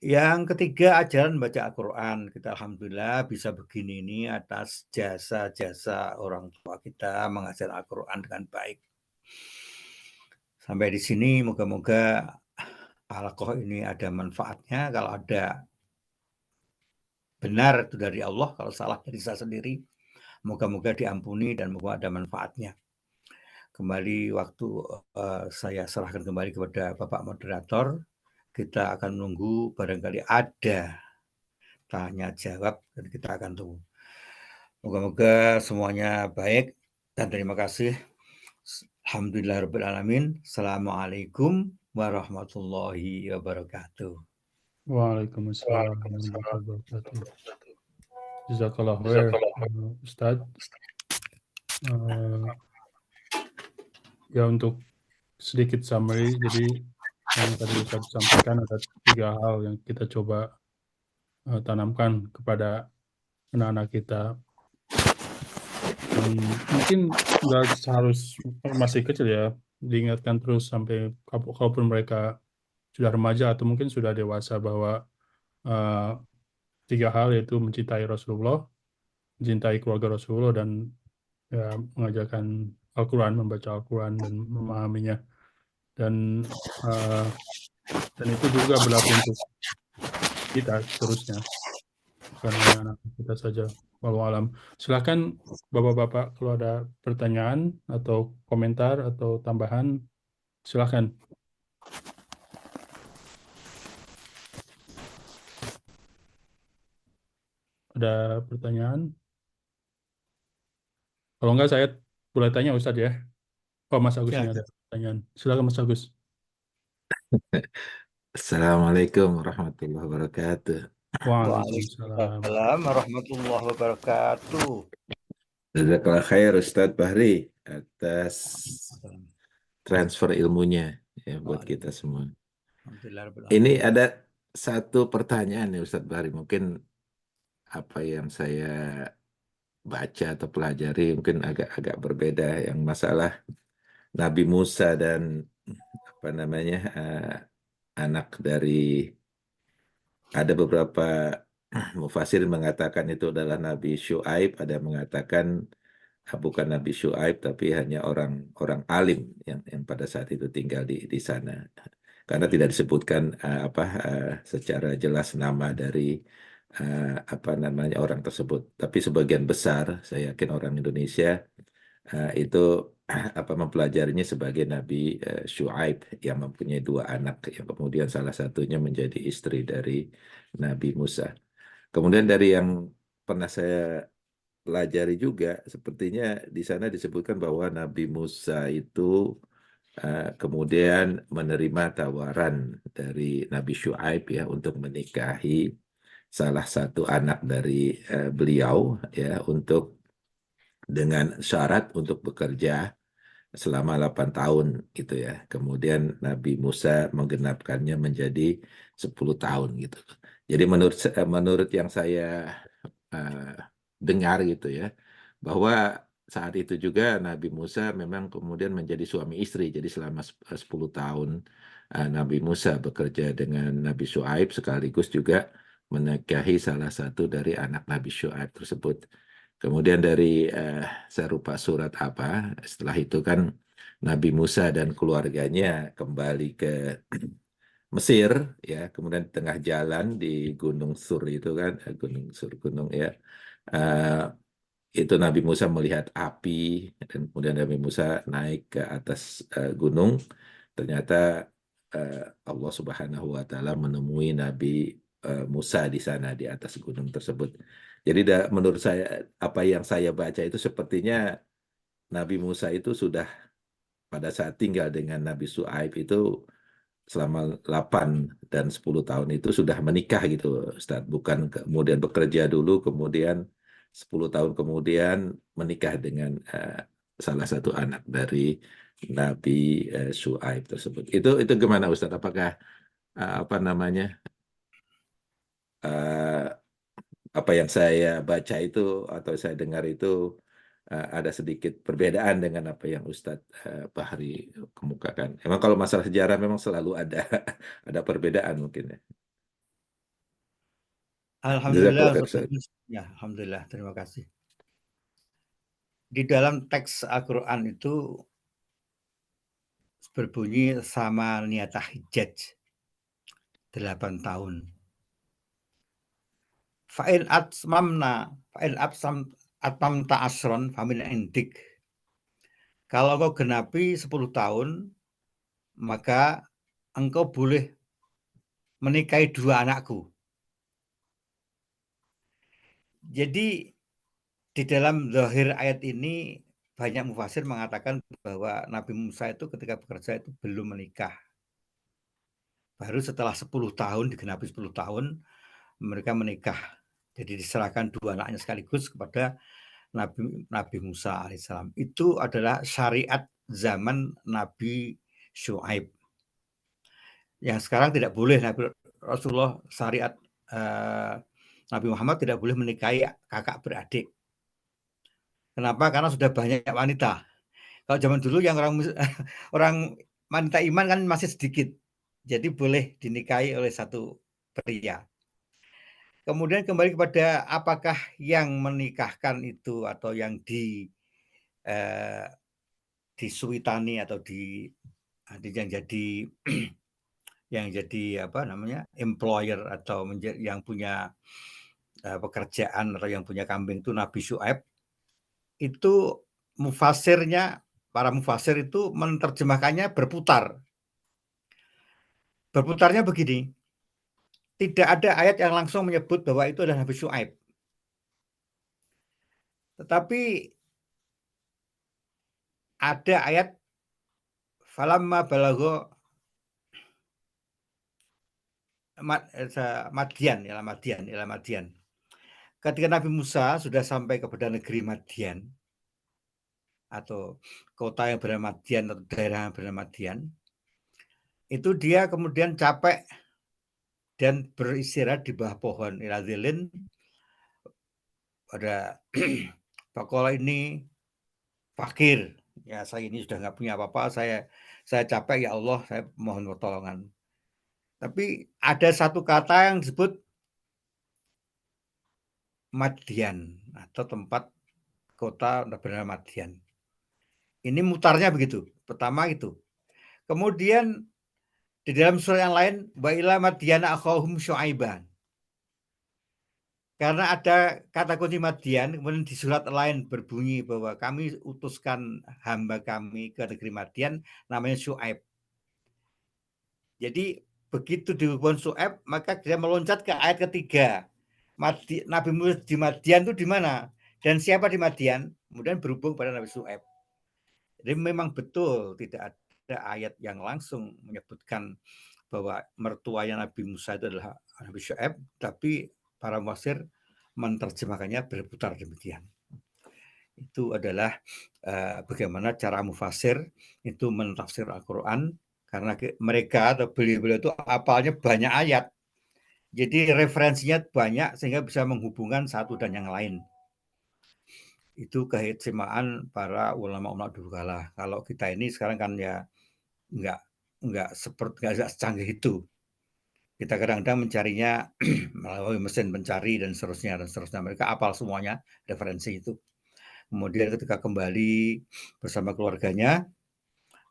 Yang ketiga, ajaran baca Al-Quran. Kita alhamdulillah bisa begini ini atas jasa-jasa orang tua kita mengajar Al-Quran dengan baik. Sampai di sini moga-moga halaqah ini ada manfaatnya. Kalau ada benar itu dari Allah, kalau salah dari saya sendiri, moga-moga diampuni dan moga ada manfaatnya. Kembali waktu saya serahkan kembali kepada Bapak Moderator. Kita akan menunggu, barangkali ada tanya jawab dan kita akan tunggu. Moga-moga semuanya baik dan terima kasih. Alhamdulillahirrahmanirrahim. Assalamualaikum warahmatullahi wabarakatuh. Waalaikumsalam warahmatullahi wabarakatuh. Jazakallah khair, Ustadz. Ya untuk sedikit summary, jadi yang tadi Ustadz sampaikan ada 3 hal yang kita coba tanamkan kepada anak-anak kita. Mungkin nggak harus masih kecil ya, diingatkan terus sampai kalaupun mereka sudah remaja atau mungkin sudah dewasa, bahwa 3 hal, yaitu mencintai Rasulullah, mencintai keluarga Rasulullah, dan ya, mengajarkan Al-Quran, membaca Al-Quran dan memahaminya. Dan itu juga berlaku untuk kita seterusnya, bukan hanya anak kita saja. Wallahu alam. Silakan Bapak-bapak, kalau ada pertanyaan atau komentar atau tambahan, silakan. Ada pertanyaan? Kalau enggak, saya boleh tanya Ustadz ya. Oh, Mas Agus ini ada pertanyaan. Silakan Mas Agus. Assalamualaikum warahmatullahi wabarakatuh. Waalaikumsalam. Waalaikumsalam warahmatullahi wabarakatuh. Jazakallah khair Ustadz Bahri atas transfer ilmunya ya buat kita semua. Ini ada satu pertanyaan nih Ustadz Bahri, mungkin apa yang saya baca atau pelajari mungkin agak berbeda, yang masalah Nabi Musa dan apa namanya anak dari, ada beberapa mufasir mengatakan itu adalah Nabi Syuaib, ada yang mengatakan bukan Nabi Syuaib tapi hanya orang alim yang pada saat itu tinggal di sana, karena tidak disebutkan secara jelas nama dari apa namanya orang tersebut. Tapi sebagian besar saya yakin orang Indonesia itu mempelajarinya sebagai Nabi Syuaib yang mempunyai 2 anak, yang kemudian salah satunya menjadi istri dari Nabi Musa. Kemudian dari yang pernah saya pelajari juga, sepertinya di sana disebutkan bahwa Nabi Musa itu kemudian menerima tawaran dari Nabi Syuaib ya untuk menikahi salah satu anak dari beliau ya, untuk dengan syarat untuk bekerja selama 8 tahun gitu ya. Kemudian Nabi Musa menggenapkannya menjadi 10 tahun gitu. Jadi menurut yang saya dengar gitu ya, bahwa saat itu juga Nabi Musa memang kemudian menjadi suami istri. Jadi selama 10 tahun Nabi Musa bekerja dengan Nabi Syuaib, sekaligus juga menikahi salah satu dari anak Nabi Syuaib tersebut. Kemudian dari saya lupa surat apa, setelah itu kan Nabi Musa dan keluarganya kembali ke Mesir, ya, kemudian di tengah jalan di Gunung Sur itu kan, Gunung Sur, gunung ya, itu Nabi Musa melihat api, dan kemudian Nabi Musa naik ke atas gunung. Ternyata Allah Subhanahu wa Ta'ala menemui Nabi Musa di sana di atas gunung tersebut. Jadi menurut saya, apa yang saya baca itu sepertinya Nabi Musa itu sudah pada saat tinggal dengan Nabi Shu'aib itu selama 8 dan 10 tahun itu sudah menikah gitu, Ustaz. Bukan kemudian bekerja dulu, kemudian 10 tahun kemudian menikah dengan salah satu anak dari Nabi Shu'aib tersebut. Itu gimana, Ustaz? Apakah apa namanya, apa yang saya baca itu atau saya dengar itu ada sedikit perbedaan dengan apa yang Ustadz Bahri kemukakan. Emang kalau masalah sejarah memang selalu ada ada perbedaan mungkin ya. Alhamdulillah, ya, alhamdulillah, terima kasih. Di dalam teks Al-Quran itu berbunyi sama niyata hijjaj 8 tahun. Fa'in atmamta asron famin indik. Kalau engkau genapi 10 tahun, maka engkau boleh menikahi 2 anakku. Jadi di dalam zahir ayat ini banyak mufasir mengatakan bahwa Nabi Musa itu ketika bekerja itu belum menikah. Baru setelah 10 tahun, digenapi 10 tahun, mereka menikah. Jadi diserahkan 2 anaknya sekaligus kepada Nabi Musa alaihissalam. Itu adalah syariat zaman Nabi Shu'aib. Yang sekarang tidak boleh, Rasulullah syariat Nabi Muhammad tidak boleh menikahi kakak beradik. Kenapa? Karena sudah banyak wanita. Kalau zaman dulu yang orang wanita iman kan masih sedikit. Jadi boleh dinikahi oleh satu pria. Kemudian kembali kepada apakah yang menikahkan itu atau yang disuitani atau yang jadi yang jadi apa namanya employer atau yang punya pekerjaan atau yang punya kambing itu Nabi Shu'aib, itu para mufasir itu menerjemahkannya berputar. Berputarnya begini, tidak ada ayat yang langsung menyebut bahwa itu adalah Nabi Shu'aib. Tetapi ada ayat falamma balagho Madian. Ketika Nabi Musa sudah sampai kepada negeri Madian atau kota yang bernama Madian atau daerah yang bernama Madian, itu dia kemudian capek dan beristirahat di bawah pohon iladilin. Pada Pakola ini fakir, ya saya ini sudah nggak punya apa-apa, saya capek ya Allah, saya mohon pertolongan. Tapi ada satu kata yang disebut Madian atau tempat kota bernama Madian. Ini mutarnya begitu. Pertama itu. Kemudian di dalam surah yang lain, wa ila Madiana akhahum Syu'aiban. Karena ada kata kunci Madian, kemudian di surat lain berbunyi bahwa kami utuskan hamba kami ke negeri Madian, namanya Syu'aib. Jadi begitu dihubungkan Syu'aib, maka dia meloncat ke ayat ketiga. Nabi Musa di Madian itu di mana? Dan siapa di Madian? Kemudian berhubung pada Nabi Syu'aib. Jadi memang betul tidak ada ayat yang langsung menyebutkan bahwa mertuanya Nabi Musa itu adalah Nabi Syu'aib, tapi para mufasir menerjemahkannya berputar demikian. Itu adalah bagaimana cara mufasir itu mentafsir Al-Quran, karena mereka atau beliau-beliau itu apalnya banyak ayat. Jadi referensinya banyak sehingga bisa menghubungkan satu dan yang lain. Itu keistimewaan para ulama dulu kala. Kalau kita ini sekarang kan ya nggak secanggih itu. Kita kadang-kadang mencarinya melalui mesin pencari dan seterusnya. Mereka apal semuanya referensi itu. Kemudian ketika kembali bersama keluarganya,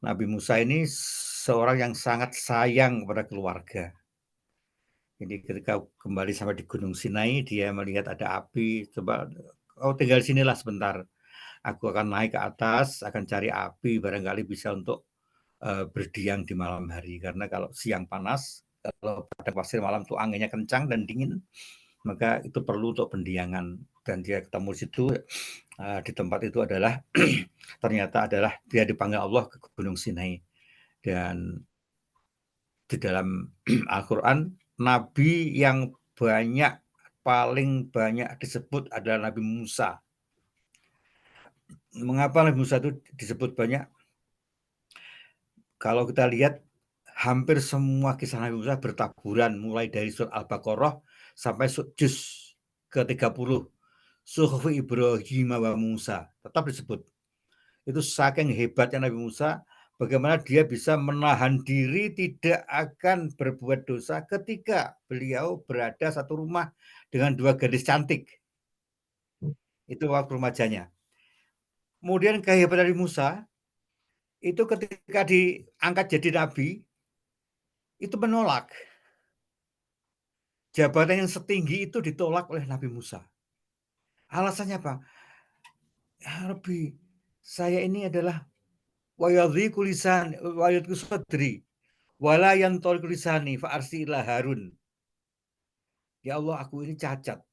Nabi Musa ini seorang yang sangat sayang kepada keluarga. Jadi ketika kembali sampai di Gunung Sinai, dia melihat ada api, coba kau tinggal sinilah sebentar. Aku akan naik ke atas, akan cari api, barangkali bisa untuk berdiam di malam hari. Karena kalau siang panas, kalau pada pasir malam itu anginnya kencang dan dingin, maka itu perlu untuk pendiangan. Dan dia ketemu di situ, di tempat itu adalah ternyata adalah dia dipanggil Allah ke Gunung Sinai. Dan di dalam Al-Quran, Nabi yang paling banyak disebut adalah Nabi Musa. Mengapa Nabi Musa itu disebut banyak? Kalau kita lihat, hampir semua kisah Nabi Musa bertaburan, mulai dari surat Al-Baqarah sampai juz ke-30. Suhuf Ibrahim wa Musa, tetap disebut. Itu saking hebatnya Nabi Musa, bagaimana dia bisa menahan diri tidak akan berbuat dosa ketika beliau berada satu rumah dengan 2 gadis cantik. Itu waktu remajanya. Kemudian kehebatan Nabi Musa, itu ketika diangkat jadi nabi, itu menolak. Jabatan yang setinggi itu ditolak oleh Nabi Musa. Alasannya apa? Ya Rabbi, saya ini adalah wayadhiqu lisan wayadhiqu sadri wala yantaliqu lisani fa arsilha Harun. Ya Allah, aku ini cacat.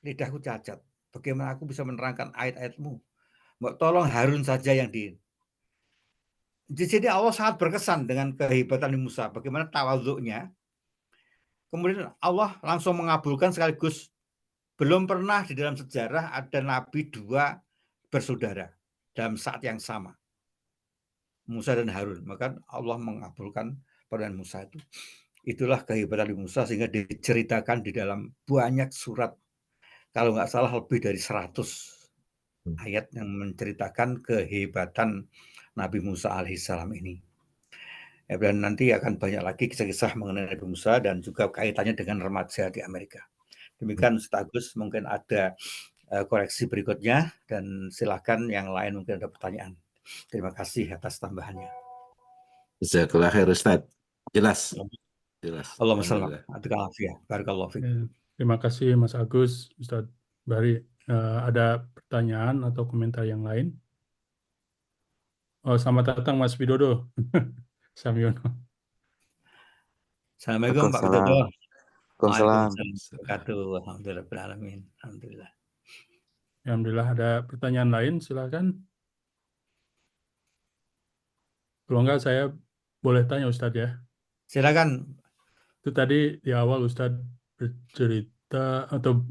Lidahku cacat. Bagaimana aku bisa menerangkan ayat-ayat-Mu? Mbok tolong Harun saja yang di sini Allah sangat berkesan dengan kehebatan Musa, bagaimana tawadhu'nya. Kemudian Allah langsung mengabulkan sekaligus. Belum pernah di dalam sejarah ada nabi 2 bersaudara dalam saat yang sama. Musa dan Harun. Maka Allah mengabulkan permohonan Musa itu. Itulah kehebatan Musa sehingga diceritakan di dalam banyak surat. Kalau nggak salah lebih dari 100 ayat yang menceritakan kehebatan Nabi Musa alaihissalam ini. Dan nanti akan banyak lagi kisah-kisah mengenai Nabi Musa dan juga kaitannya dengan remaja di Amerika. Demikian Ustaz Agus, mungkin ada koreksi berikutnya dan silakan yang lain mungkin ada pertanyaan. Terima kasih atas tambahannya. Jazakallah khair Ustaz. Jelas. Allahumma shalli ala barakallahu fiik. Terima kasih Mas Agus, Ustadz Bahri. Ada pertanyaan atau komentar yang lain? Oh, selamat datang Mas Widodo. Samyono. Assalamualaikum Pak Widodo. Waalaikumsalam. Alhamdulillah. Alhamdulillah, ada pertanyaan lain, silakan. Kalau enggak, saya boleh tanya Ustadz ya. Silakan. Itu tadi di awal Ustadz bercerita atau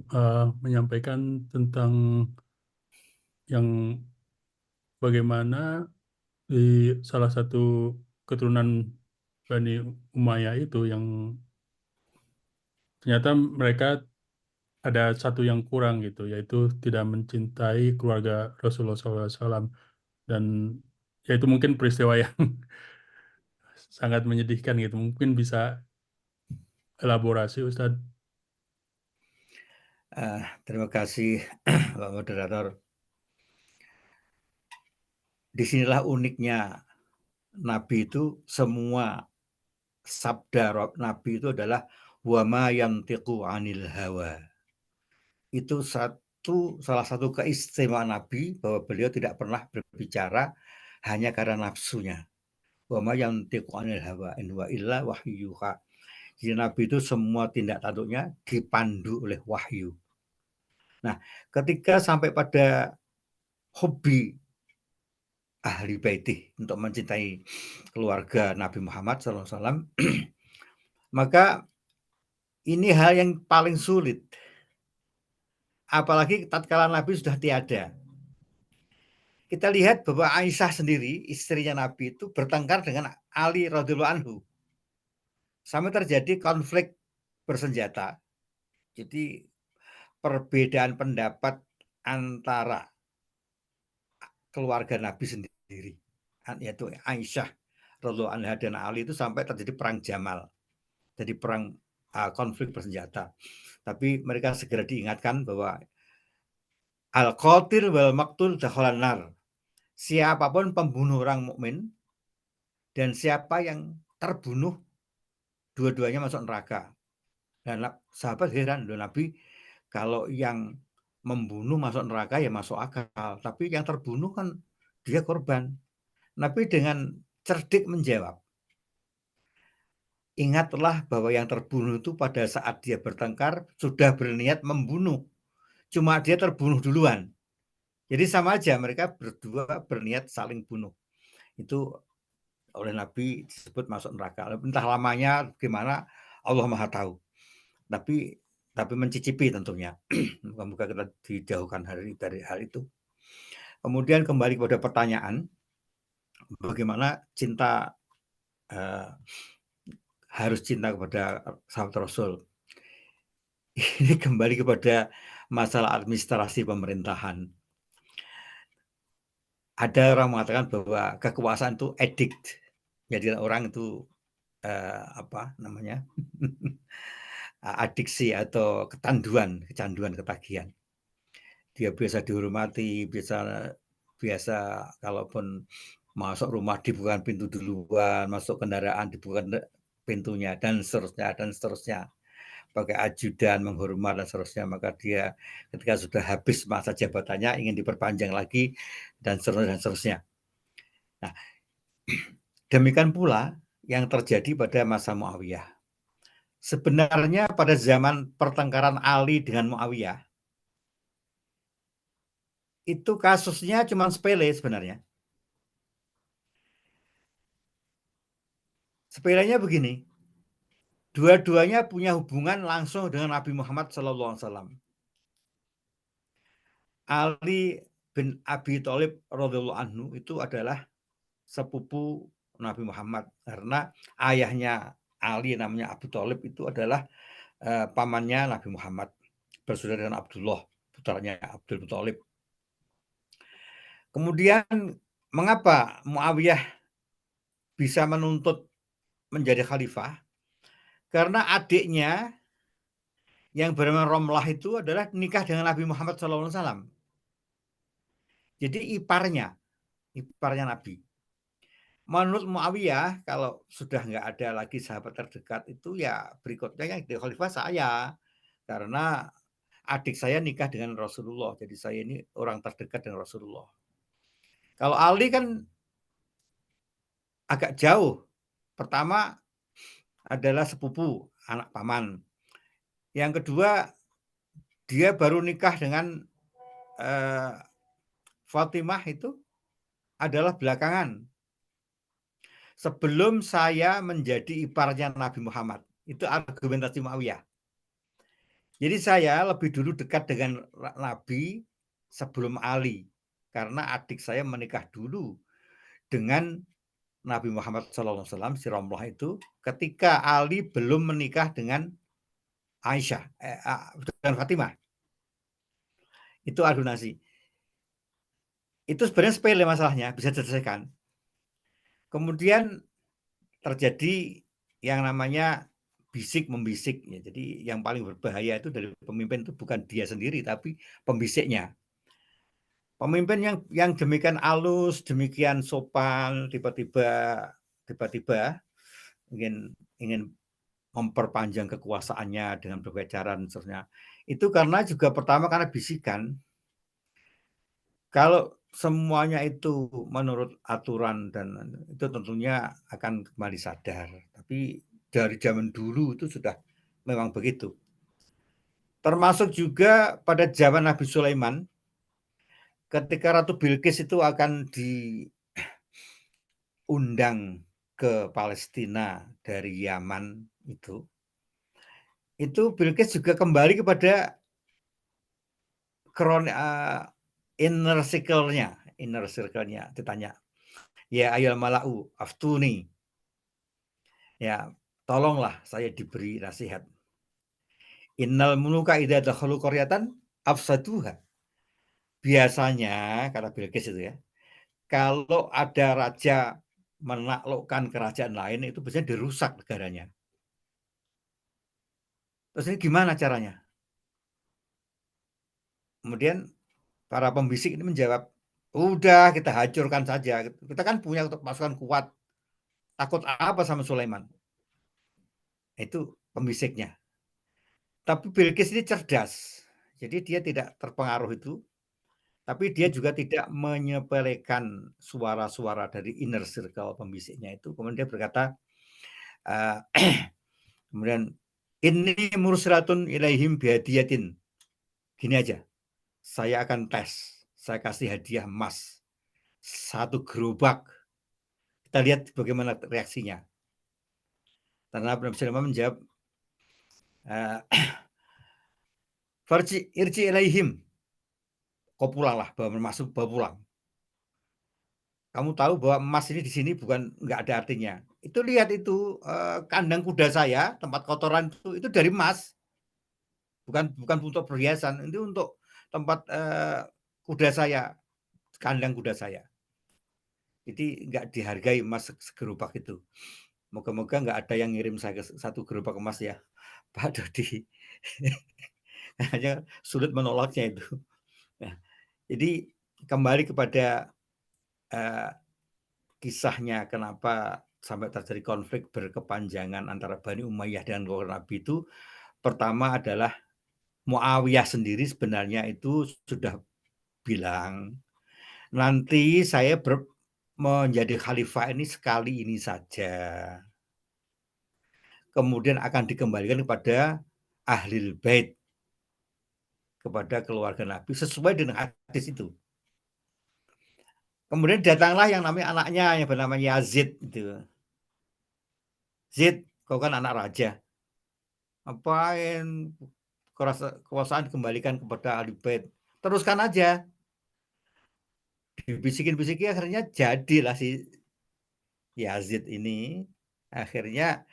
menyampaikan tentang yang bagaimana di salah satu keturunan Bani Umayyah itu yang ternyata mereka ada satu yang kurang gitu, yaitu tidak mencintai keluarga Rasulullah SAW. Dan ya itu mungkin peristiwa yang sangat menyedihkan gitu. Mungkin bisa elaborasi Ustadz. Terima kasih Pak Moderator. Disinilah uniknya Nabi itu, semua sabda Nabi itu adalah wa ma yantiqu 'anil hawa. Itu salah satu keistimewaan Nabi, bahwa beliau tidak pernah berbicara hanya karena nafsunya. Wa ma yantiqu 'anil hawa in huwa illa wahyu yuha. Jadi Nabi itu semua tindak tanduknya dipandu oleh wahyu. Nah, ketika sampai pada hobi ahli baitih untuk mencintai keluarga Nabi Muhammad SAW, maka ini hal yang paling sulit. Apalagi tatkala Nabi sudah tiada. Kita lihat bahwa Aisyah sendiri, istrinya Nabi itu bertengkar dengan Ali radhiyallahu anhu. Sampai terjadi konflik bersenjata. Jadi perbedaan pendapat antara keluarga Nabi sendiri, yaitu Aisyah radhiyallahu anha dan Ali, itu sampai terjadi perang Jamal. Jadi perang konflik bersenjata. Tapi mereka segera diingatkan bahwa al-qatil wal maqtul dakhalan nar. Siapapun pembunuh orang mukmin dan siapa yang terbunuh dua-duanya masuk neraka. Dan sahabat heran, loh Nabi, kalau yang membunuh masuk neraka ya masuk akal, tapi yang terbunuh kan dia korban. Nabi dengan cerdik menjawab, ingatlah bahwa yang terbunuh itu pada saat dia bertengkar sudah berniat membunuh, cuma dia terbunuh duluan. Jadi sama aja, mereka berdua berniat saling bunuh. Itu oleh Nabi disebut masuk neraka. Entah lamanya gimana, Allah Maha tahu. Tapi mencicipi tentunya. Moga-moga kita dijauhkan dari hal itu. Kemudian kembali kepada pertanyaan, bagaimana cinta harus cinta kepada sahabat Rasul. Ini kembali kepada masalah administrasi pemerintahan. Ada orang mengatakan bahwa kekuasaan itu addict. Jadi orang itu apa namanya? adiksi atau kecanduan ketagihan. Dia biasa dihormati, biasa kalaupun masuk rumah dibukakan pintu duluan, masuk kendaraan dibukakan pintunya, dan seterusnya. Pakai ajudan, menghormat, dan seterusnya. Maka dia ketika sudah habis masa jabatannya ingin diperpanjang lagi, dan seterusnya. Nah, demikian pula yang terjadi pada masa Muawiyah. Sebenarnya pada zaman pertengkaran Ali dengan Muawiyah, itu kasusnya cuma sepele sebenarnya. Sepelenya begini, dua-duanya punya hubungan langsung dengan Nabi Muhammad SAW. Ali bin Abi Thalib radhiyallahu anhu itu adalah sepupu Nabi Muhammad, karena ayahnya Ali namanya Abu Thalib itu adalah pamannya Nabi Muhammad, bersaudara dengan Abdullah, putranya Abdul Muthalib. Kemudian mengapa Muawiyah bisa menuntut menjadi khalifah? Karena adiknya yang bernama Romlah itu adalah nikah dengan Nabi Muhammad SAW. Jadi iparnya Nabi. Menurut Muawiyah, kalau sudah nggak ada lagi sahabat terdekat itu, ya berikutnya yang jadi khalifah saya. Karena adik saya nikah dengan Rasulullah, jadi saya ini orang terdekat dengan Rasulullah. Kalau Ali kan agak jauh. Pertama adalah sepupu, anak paman. Yang kedua, dia baru nikah dengan Fatimah itu adalah belakangan. Sebelum saya menjadi iparnya Nabi Muhammad. Itu argumentasi Muawiyah. Jadi saya lebih dulu dekat dengan Nabi sebelum Ali. Karena adik saya menikah dulu dengan Nabi Muhammad SAW, si Romlah itu, ketika Ali belum menikah dengan Aisyah, dengan Fatimah. Itu argumentasi. Itu sebenarnya sepele masalahnya, bisa diselesaikan. Kemudian terjadi yang namanya bisik-membisik. Ya. Jadi yang paling berbahaya itu dari pemimpin itu bukan dia sendiri, tapi pembisiknya. Pemimpin yang demikian halus, demikian sopan, tiba-tiba ingin memperpanjang kekuasaannya dengan berbagai cara dan seterusnya. Itu karena juga pertama karena bisikan. Kalau semuanya itu menurut aturan dan itu tentunya akan kembali sadar. Tapi dari zaman dulu itu sudah memang begitu. Termasuk juga pada zaman Nabi Sulaiman, ketika Ratu Bilqis itu akan diundang ke Palestina dari Yaman itu Bilqis juga kembali kepada inner circle-nya ditanya, ya ayol malau aftuni, ya tolonglah saya diberi nasihat. Innal muluka idza dakhalu qaryatan afsaduha. Biasanya kata Bilqis itu ya, kalau ada raja menaklukkan kerajaan lain itu biasanya dirusak negaranya. Terus ini gimana caranya? Kemudian para pembisik ini menjawab, udah kita hancurkan saja. Kita kan punya pasukan kuat. takut apa sama Sulaiman? Itu pembisiknya. Tapi Bilqis ini cerdas. Jadi dia tidak terpengaruh itu, tapi dia juga tidak menyepelekan suara-suara dari inner circle pembisiknya itu. Kemudian dia berkata, kemudian ini mursalatun ilaihim bihadiyatin. Gini aja, saya akan tes, saya kasih hadiah emas 1 gerobak. Kita lihat bagaimana reaksinya. Karena Nabi Sulaiman menjawab, Farji irji ilaihim. Kau pulanglah, bawa pulang. Kamu tahu bahwa emas ini di sini bukan nggak ada artinya. Itu lihat itu kandang kuda saya, tempat kotoran itu dari emas. Bukan untuk perhiasan, itu untuk tempat kuda saya, kandang kuda saya. Jadi nggak dihargai emas segerobak itu. Moga-moga nggak ada yang ngirim saya 1 gerobak emas ya, Pak Dodi. Hanya sulit menolaknya itu. Nah, jadi kembali kepada kisahnya kenapa sampai terjadi konflik berkepanjangan antara Bani Umayyah dan keluarga Nabi itu, pertama adalah Muawiyah sendiri sebenarnya itu sudah bilang, nanti saya menjadi khalifah ini sekali ini saja. Kemudian akan dikembalikan kepada Ahlul Bait, kepada keluarga Nabi sesuai dengan hadis itu. Kemudian datanglah yang namanya anaknya yang bernama Yazid itu. Zid, kau kan anak raja. Ngapain kekuasaan dikembalikan kepada Ahlul Bait? Teruskan aja. Dibisikin-bisikin akhirnya jadilah si Yazid ini. Akhirnya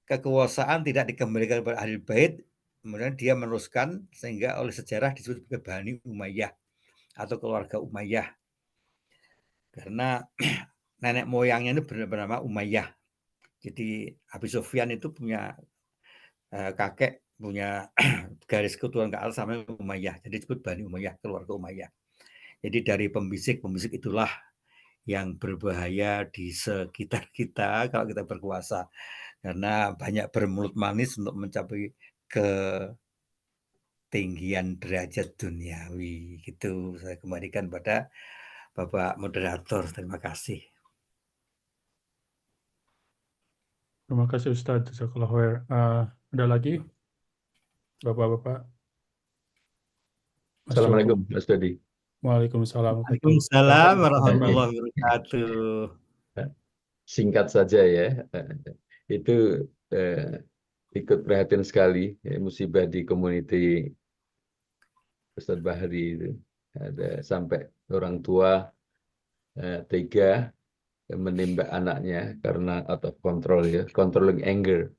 kekuasaan tidak dikembalikan kepada Ahlul Bait, kemudian dia meneruskan sehingga oleh sejarah disebut sebagai Bani Umayyah atau keluarga Umayyah. Karena nenek moyangnya itu bernama Umayyah. Jadi Abi Sufyan itu punya kakek, punya garis keturunan ke atas sama Umayyah. Jadi disebut Bani Umayyah, keluarga Umayyah. Jadi dari pembisik-pembisik itulah yang berbahaya di sekitar kita kalau kita berkuasa. Karena banyak bermulut manis untuk mencapai ketinggian derajat duniawi. Gitu saya kembalikan pada Bapak Moderator. Terima kasih. Terima kasih Ustadz. Jazakallah khair. Ada lagi Bapak-bapak? Mas Joko. Assalamualaikum, Mas Dodi. Waalaikumsalam. Waalaikumsalam warahmatullahi wabarakatuh. Singkat saja ya, itu ikut prihatin sekali ya, musibah di community Ustadz Bahri itu. Ada sampai orang tua tega menembak anaknya karena out of control ya, controlling anger.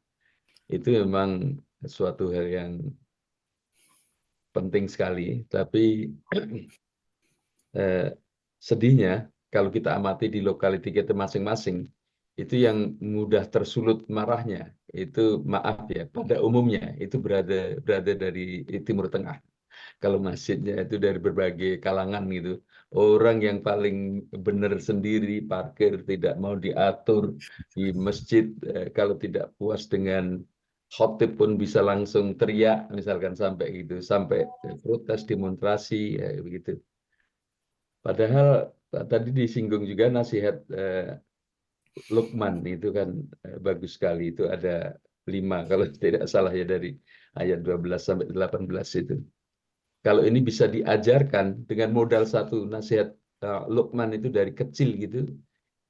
Itu memang suatu hal yang penting sekali, tapi sedihnya kalau kita amati di lokality kita masing-masing, itu yang mudah tersulut marahnya, itu maaf ya, pada umumnya itu berada dari Timur Tengah. Kalau masjidnya itu dari berbagai kalangan gitu. Orang yang paling benar sendiri, parkir tidak mau diatur di masjid, kalau tidak puas dengan khotib pun bisa langsung teriak, misalkan sampai gitu, sampai protes, demonstrasi, ya, begitu. Padahal tadi disinggung juga nasihat Luqman itu kan bagus sekali. Itu ada 5 kalau tidak salah ya dari ayat 12 sampai 18 itu. Kalau ini bisa diajarkan dengan modal satu nasihat Luqman itu dari kecil gitu,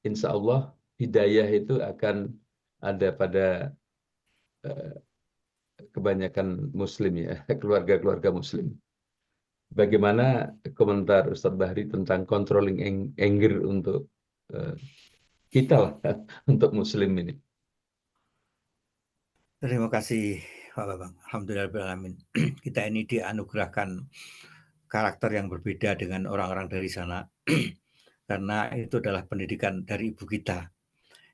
insya Allah hidayah itu akan ada pada kebanyakan muslim ya, keluarga-keluarga muslim. Bagaimana komentar Ustadz Bahri tentang controlling anger untuk kita lah, untuk muslim ini? Terima kasih Pak Babang. Alhamdulillahirrahmanirrahim. Kita ini dianugerahkan karakter yang berbeda dengan orang-orang dari sana. Karena itu adalah pendidikan dari ibu kita.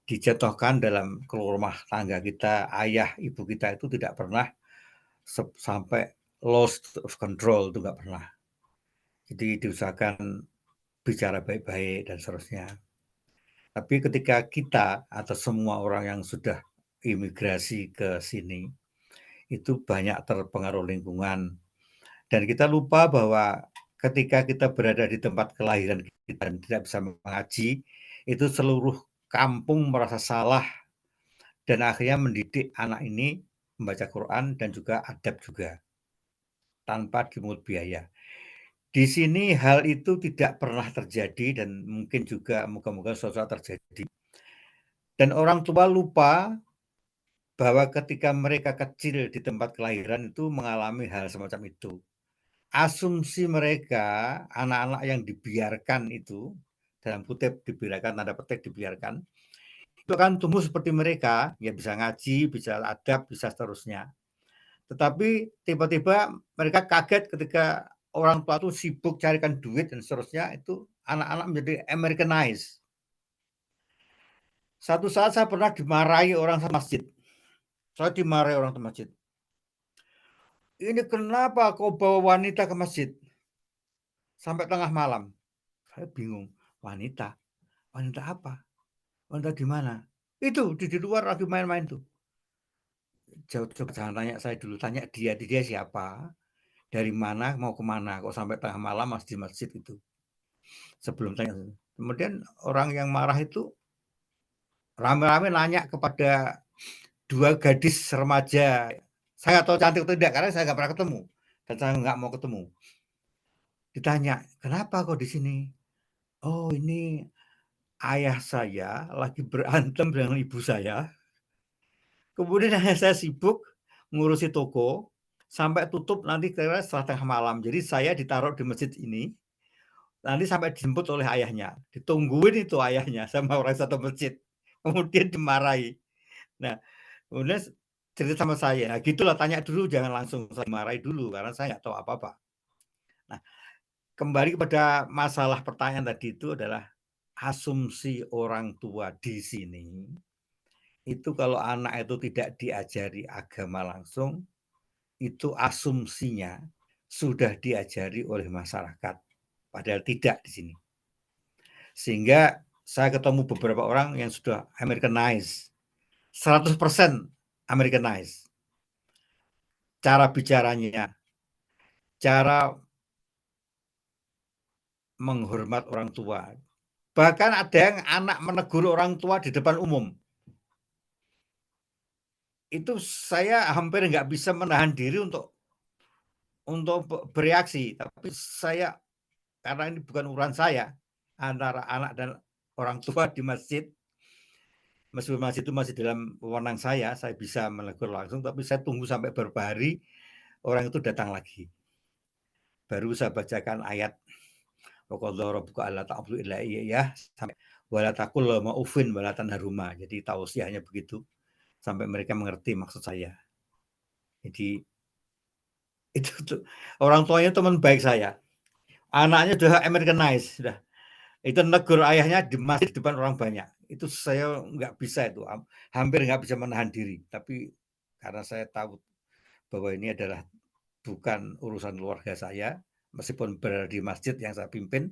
Dijatuhkan dalam rumah tangga kita, ayah ibu kita itu tidak pernah sampai lost of control, itu nggak pernah. Jadi diusahakan bicara baik-baik dan seterusnya. Tapi ketika kita atau semua orang yang sudah imigrasi ke sini, itu banyak terpengaruh lingkungan. Dan kita lupa bahwa ketika kita berada di tempat kelahiran kita dan tidak bisa mengaji, itu seluruh kampung merasa salah dan akhirnya mendidik anak ini membaca Quran dan juga adab juga tanpa dipungut biaya. Di sini hal itu tidak pernah terjadi dan mungkin juga moga-moga suatu saat terjadi. Dan orang tua lupa bahwa ketika mereka kecil di tempat kelahiran itu mengalami hal semacam itu. Asumsi mereka, anak-anak yang dibiarkan itu, dalam kutip dibiarkan, tanda petik dibiarkan, itu akan tumbuh seperti mereka, ya bisa ngaji, bisa adab, bisa seterusnya. Tetapi tiba-tiba mereka kaget ketika orang tua itu sibuk carikan duit dan seterusnya, itu anak-anak menjadi Americanized. Satu saat saya pernah dimarahi orang satu masjid. Saya dimarahi orang satu masjid. Ini kenapa kau bawa wanita ke masjid? Sampai tengah malam. Saya bingung. Wanita? Wanita apa? Wanita di mana? Itu di luar lagi main-main tuh. Jauh-jauh jangan tanya saya dulu. Tanya dia siapa? Dari mana? Mau kemana? Kok sampai tengah malam masih di masjid itu? Sebelum tanya. Kemudian orang yang marah itu rame-rame nanya kepada 2 gadis remaja. Saya nggak tahu cantik atau tidak karena saya nggak pernah ketemu dan saya nggak mau ketemu. Ditanya, kenapa kok di sini? Oh, ini ayah saya lagi berantem dengan ibu saya. Kemudian ayah saya sibuk ngurusi toko sampai tutup nanti kira setelah tengah malam. Jadi saya ditaruh di masjid ini nanti sampai dijemput oleh ayahnya. Ditungguin itu ayahnya sama orang satu masjid. Kemudian dimarahi. Nah, kemudian cerita sama saya, gitulah tanya dulu jangan langsung saya marahi dulu karena saya nggak tahu apa-apa. Nah, kembali kepada masalah pertanyaan tadi itu adalah asumsi orang tua di sini itu kalau anak itu tidak diajari agama langsung, itu asumsinya sudah diajari oleh masyarakat, padahal tidak di sini. Sehingga saya ketemu beberapa orang yang sudah Americanized, 100% Americanized. Cara bicaranya, cara menghormat orang tua. Bahkan ada yang anak menegur orang tua di depan umum. Itu saya hampir nggak bisa menahan diri untuk bereaksi. Tapi saya, karena ini bukan urusan saya, antara anak dan orang tua di masjid, meskipun masjid itu masih dalam wewenang saya bisa menegur langsung, tapi saya tunggu sampai beberapa hari, orang itu datang lagi. Baru saya bacakan ayat Waqadha rabbuka alla ta'budu illa iyyah sampai wala taqul lahuma uffin wala tanharhuma. Jadi tausiahnya begitu sampai mereka mengerti maksud saya. Jadi itu tuh orang tuanya teman baik saya. Anaknya sudah Americanized sudah. Itu negur ayahnya di masjid depan orang banyak. Itu saya nggak bisa itu, hampir nggak bisa menahan diri. Tapi karena saya tahu bahwa ini adalah bukan urusan keluarga saya, meskipun berada di masjid yang saya pimpin,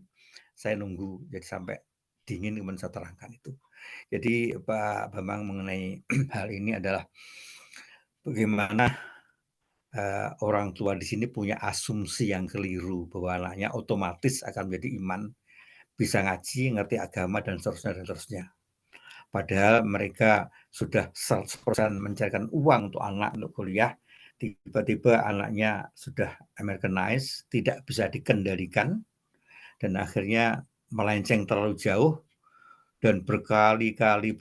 saya nunggu jadi sampai dingin kemudian saya terangkan itu. Jadi Pak Bambang mengenai hal ini adalah bagaimana orang tua di sini punya asumsi yang keliru bahwa anaknya otomatis akan menjadi iman, bisa ngaji, ngerti agama dan seterusnya. Padahal mereka sudah 100% mencarikan uang untuk anak untuk kuliah, tiba-tiba anaknya sudah Americanized, tidak bisa dikendalikan, dan akhirnya melenceng terlalu jauh, dan berkali-kali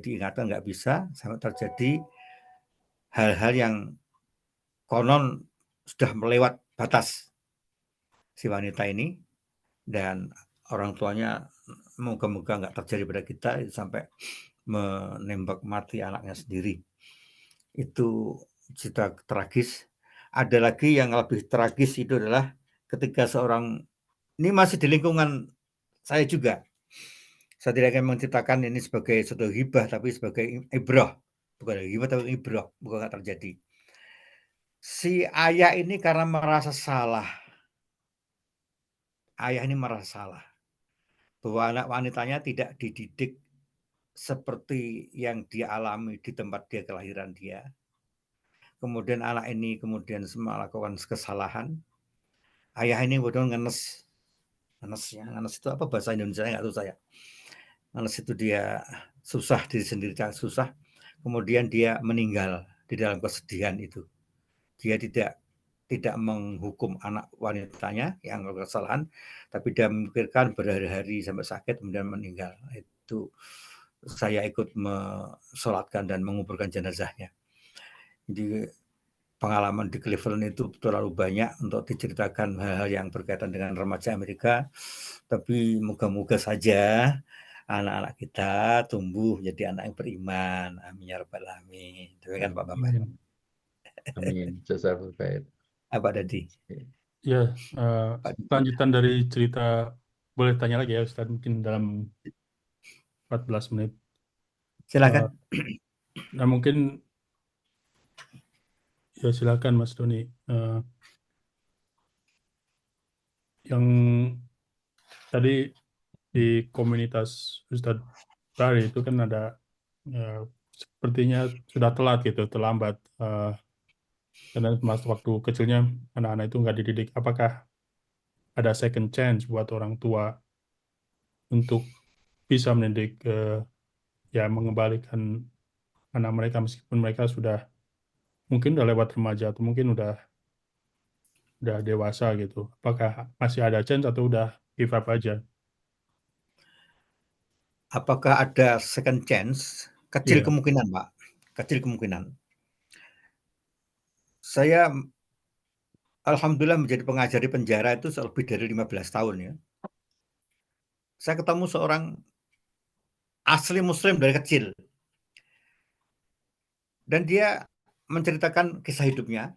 diingatkan nggak bisa, sampai terjadi hal-hal yang konon sudah melewat batas si wanita ini, dan orang tuanya moga-moga nggak terjadi pada kita sampai menembak mati anaknya sendiri. Itu cerita tragis. Ada lagi yang lebih tragis itu adalah ketika seorang, ini masih di lingkungan saya juga. Saya tidak akan menceritakan ini sebagai suatu hibah, tapi sebagai ibrah. Bukan hibah, tapi ibrah. Bukan nggak terjadi. Si ayah ini karena merasa salah. Ayah ini merasa salah. bahwa anak wanitanya tidak dididik seperti yang dia alami di tempat dia kelahiran dia. Kemudian anak ini kemudian melakukan kesalahan. Ayah ini kemudian ngenes. Ngenes itu apa bahasa Indonesia nggak tahu saya. Ngenes itu dia susah, diri sendiri susah. Kemudian dia meninggal di dalam kesedihan itu. Dia tidak menghukum anak wanitanya yang kesalahan, tapi dia memikirkan berhari-hari sampai sakit kemudian meninggal. Itu saya ikut mensolatkan dan menguburkan jenazahnya. Jadi pengalaman di Cleveland itu terlalu banyak untuk diceritakan hal-hal yang berkaitan dengan remaja Amerika, tapi moga-moga saja anak-anak kita tumbuh jadi anak yang beriman. Amin ya rabbal alamin. Demikian Pak Bambang. Amin. Jazakallahu khair. Apa tadi? Ya, lanjutan dari cerita, boleh tanya lagi ya Ustadz, mungkin dalam 14 menit. Silakan. Nah mungkin ya silakan Mas Doni. Yang tadi di komunitas Ustadz Bari itu kan ada sepertinya sudah telat gitu, terlambat. Karena waktu kecilnya anak-anak itu nggak dididik. Apakah ada second chance buat orang tua untuk bisa mendidik, ya mengembalikan anak mereka meskipun mereka sudah mungkin udah lewat remaja atau mungkin udah dewasa gitu. Apakah masih ada chance atau udah give up aja? Apakah ada second chance? Kecil Iya. kemungkinan, Pak. Kecil kemungkinan. Saya alhamdulillah menjadi pengajar di penjara itu lebih dari 15 tahun ya. Saya ketemu seorang asli muslim dari kecil. Dan dia menceritakan kisah hidupnya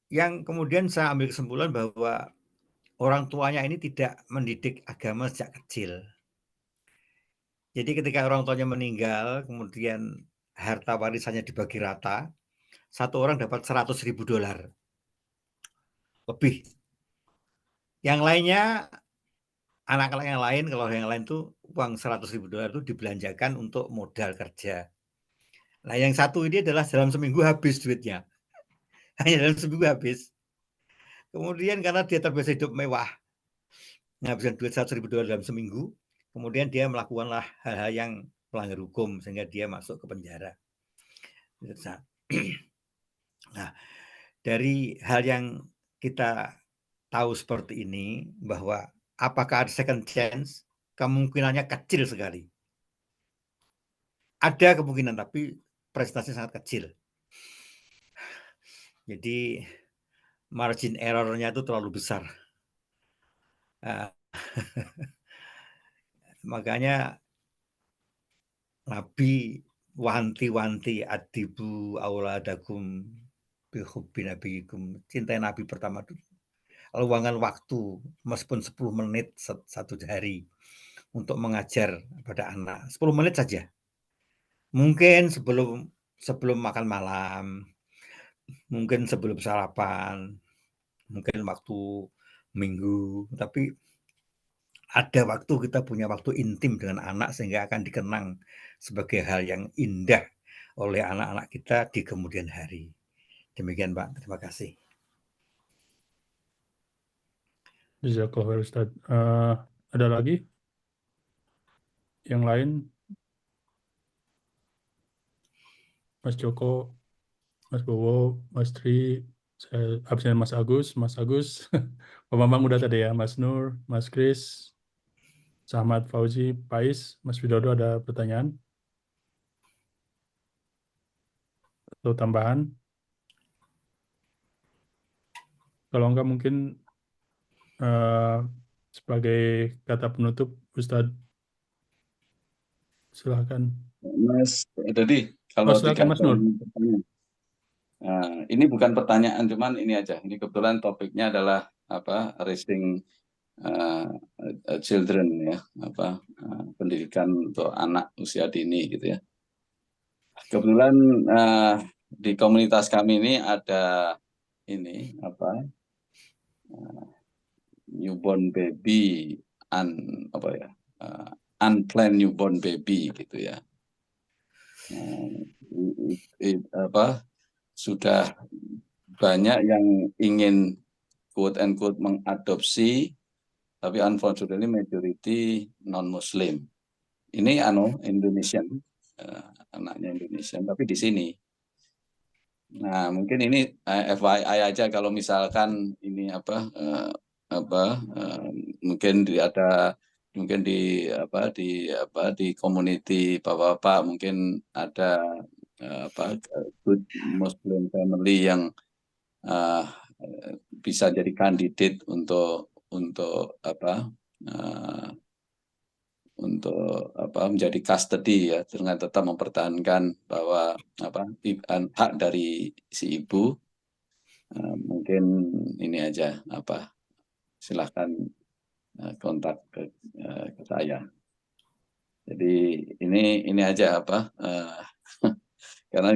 yang kemudian saya ambil kesimpulan bahwa orang tuanya ini tidak mendidik agama sejak kecil. Jadi ketika orang tuanya meninggal, kemudian harta warisannya dibagi rata, satu orang dapat $100.000 lebih. Yang lainnya, anak-anak yang lain, kalau yang lain tuh uang $100.000 itu dibelanjakan untuk modal kerja. Nah, yang satu ini adalah dalam seminggu habis duitnya. Hanya dalam seminggu habis. Kemudian karena dia terbiasa hidup mewah, menghabiskan duit $100.000 dalam seminggu, kemudian dia melakukanlah hal-hal yang melanggar hukum sehingga dia masuk ke penjara. Nah, dari hal yang kita tahu seperti ini, bahwa apakah ada second chance, kemungkinannya kecil sekali. Ada kemungkinan, tapi presentasinya sangat kecil. Jadi margin error-nya itu terlalu besar. Makanya Nabi wanti-wanti adibu auladakum bihubbi nabiyikum. Cintai Nabi pertama itu luangkan waktu meskipun 10 menit satu hari untuk mengajar pada anak. 10 menit saja. Mungkin sebelum makan malam, mungkin sebelum sarapan, mungkin waktu minggu, tapi ada waktu kita punya waktu intim dengan anak sehingga akan dikenang sebagai hal yang indah oleh anak-anak kita di kemudian hari. Demikian Pak, terima kasih. Jazakallah Ustaz. Ada lagi yang lain? Mas Joko, Mas Bowo, Mas Tri, saya absen Mas Agus, Pak Bambang udah tadi ya, Mas Nur, Mas Kris, Sahmat Fauzi, Pais, Mas Widodo ada pertanyaan atau tambahan? Kalau enggak mungkin sebagai kata penutup, Ustadz silakan. Mas Dodi, kalau silakan Mas Nur. Nah, ini bukan pertanyaan, cuman ini aja. Ini kebetulan topiknya adalah raising children ya, pendidikan untuk anak usia dini gitu ya. Kebetulan di komunitas kami ini ada newborn baby, unplanned newborn baby gitu ya. Sudah banyak yang ingin quote and quote mengadopsi, tapi unfortunately majority non Muslim. Ini Indonesian, anaknya Indonesian, tapi di sini. Nah, mungkin ini FYI aja kalau misalkan ini mungkin di community bapak-bapak mungkin ada good Muslim family yang bisa jadi kandidat untuk menjadi custody ya, dengan tetap mempertahankan bahwa hak dari si ibu. Mungkin ini aja silahkan kontak ke saya. Jadi ini aja karena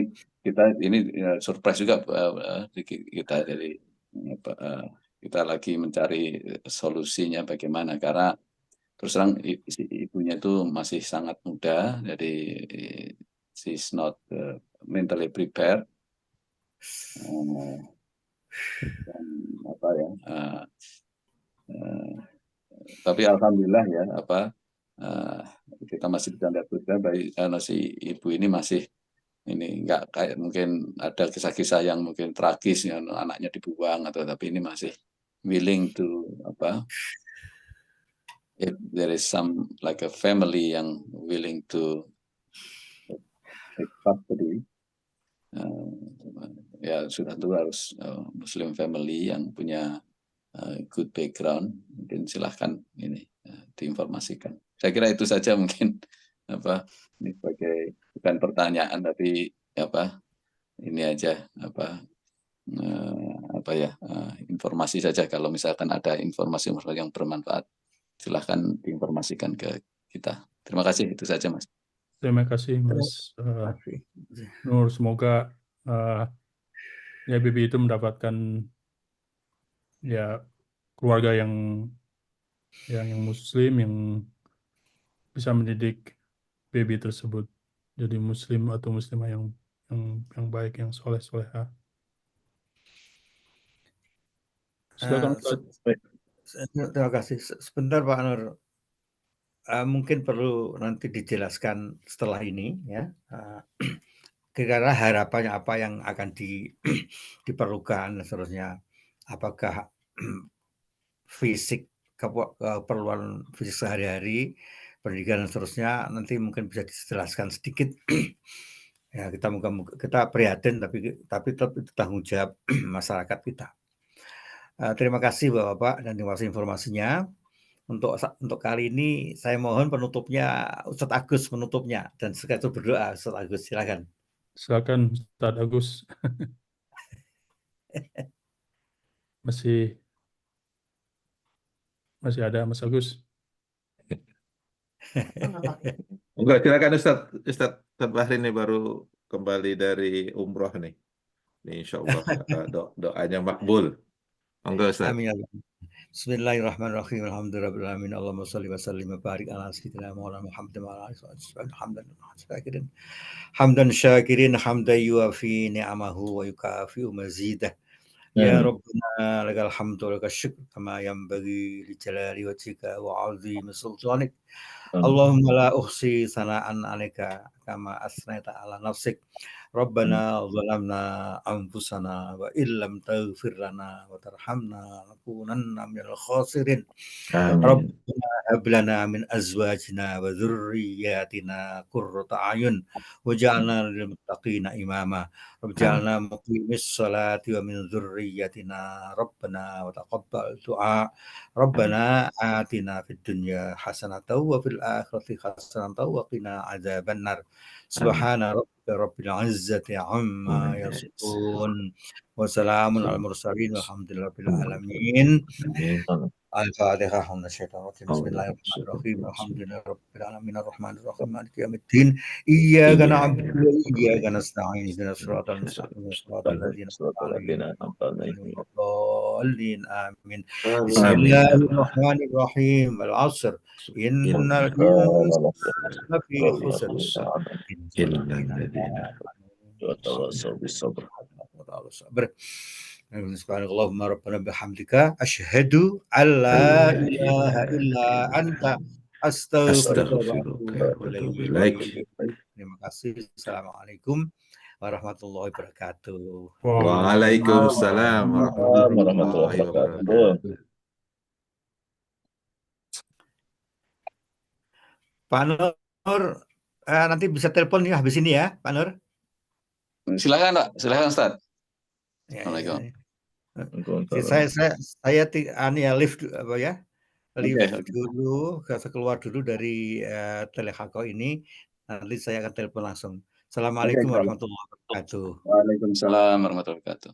kita ini surprise juga kita, jadi kita lagi mencari solusinya bagaimana, karena terus terang ibunya itu masih sangat muda, jadi she's not mentally prepared. Tapi alhamdulillah ya kita masih bisa lihat juga karena si ibu ini masih nggak kayak mungkin ada kisah-kisah yang mungkin tragis ya, anaknya dibuang tapi ini masih willing to if there is some like a family yang willing to take custody, ya sudah tentu harus Muslim family yang punya good background, mungkin silahkan diinformasikan. Saya kira itu saja mungkin ini sebagai bukan pertanyaan tapi ini aja informasi saja. Kalau misalkan ada informasi yang bermanfaat, silahkan diinformasikan ke kita. Terima kasih, itu saja Mas. Terima kasih Mas Nur. Semoga ya Bibi itu mendapatkan ya keluarga yang Muslim, yang bisa mendidik baby tersebut jadi Muslim atau Muslimah yang baik, yang soleh-soleha. Silakan. Terima kasih. Sebentar Pak Nur, mungkin perlu nanti dijelaskan setelah ini ya. Kira-kira harapannya apa yang akan diperlukan seterusnya, apakah fisik, keperluan fisik sehari-hari, pendidikan dan seterusnya, nanti mungkin bisa dijelaskan sedikit. Ya, kita prihatin tapi tetap itu tanggung jawab masyarakat kita. Terima kasih Bapak-Bapak dan terima kasih informasinya. Untuk kali ini saya mohon penutupnya Ustadz Agus menutupnya, dan sekaligus berdoa. Ustadz Agus, silakan. Silakan Ustadz Agus. masih ada Mas Agus? Enggak, silakan Ustadz Bahri ini baru kembali dari umroh nih. Ini insya Allah doanya makbul. Enggak Ustadz. Amin. Bismillahirrahmanirrahim. Alhamdulillahirabbil Allahumma shalli wa sallim wa barik ala sayyidina Maulana Muhammad wa ala alihi hamdan syakirin hamdan yuafi ni'amahu wa yukafi mazidah. Ya Rabbana lakal hamdu wa lakal syukr kama yanbaghi li jalali wajhika wa 'azimi sultanik. Allahumma la uhsi sana'an 'alaika kama asnaita 'ala nafsik. Rabbana zalamna anfusana wa illam taghfir lana wa tarhamna lakunanna minal khasirin. Rabbana hab lana min azwajina wa dhurriyyatina qurrata a'yun waj'alna lil muttaqina imama. Waj'alna muqimis sholati wa min dhurriyyatina rabbana wa taqabbal du'a. Rabbana atina fid dunya hasanatan wa fil akhirati hasanatan wa qina adzabannar. Subhana rabbika rabbil izzati amma yasifun wa salamun alal mursalin walhamdulillahi rabbil alamin. Al-Fatihah. Bismillahirrahmanirrahim. Alhamdulillahi rabbil alamin arrahmanir rahim maliki yaumiddin. Iyyaka na'budu wa iyyaka nasta'in. Ihdinas siratal mustaqim. Shiratal ladzina an'amta 'alaihim. الضالين آمين Amin. بسم Amin. الله Ya Allah. الرحمن الرحيم والعصر إن Innal الإنسان لفي خسر Illa alladziina سبحانك اللهم ربنا بحمدك أشهد أن لا إله إلا أنت أستغفرك astaghfiruka wa وأتوب atubu ilaik. إليك. Terima kasih. Assalamualaikum warahmatullahi wabarakatuh. Waalaikumsalam warahmatullahi wabarakatuh. Pak Nur, nanti bisa telepon ya habis ini ya, Pak Nur. Silakan, Pak. Silakan, Ustaz. Ya, Assalamualaikum. Saya lift apa ya? Lift Oke. dulu, keluar dulu dari Telehako ini. Nanti saya akan telepon langsung. Assalamualaikum warahmatullahi wabarakatuh. Waalaikumsalam warahmatullahi wabarakatuh.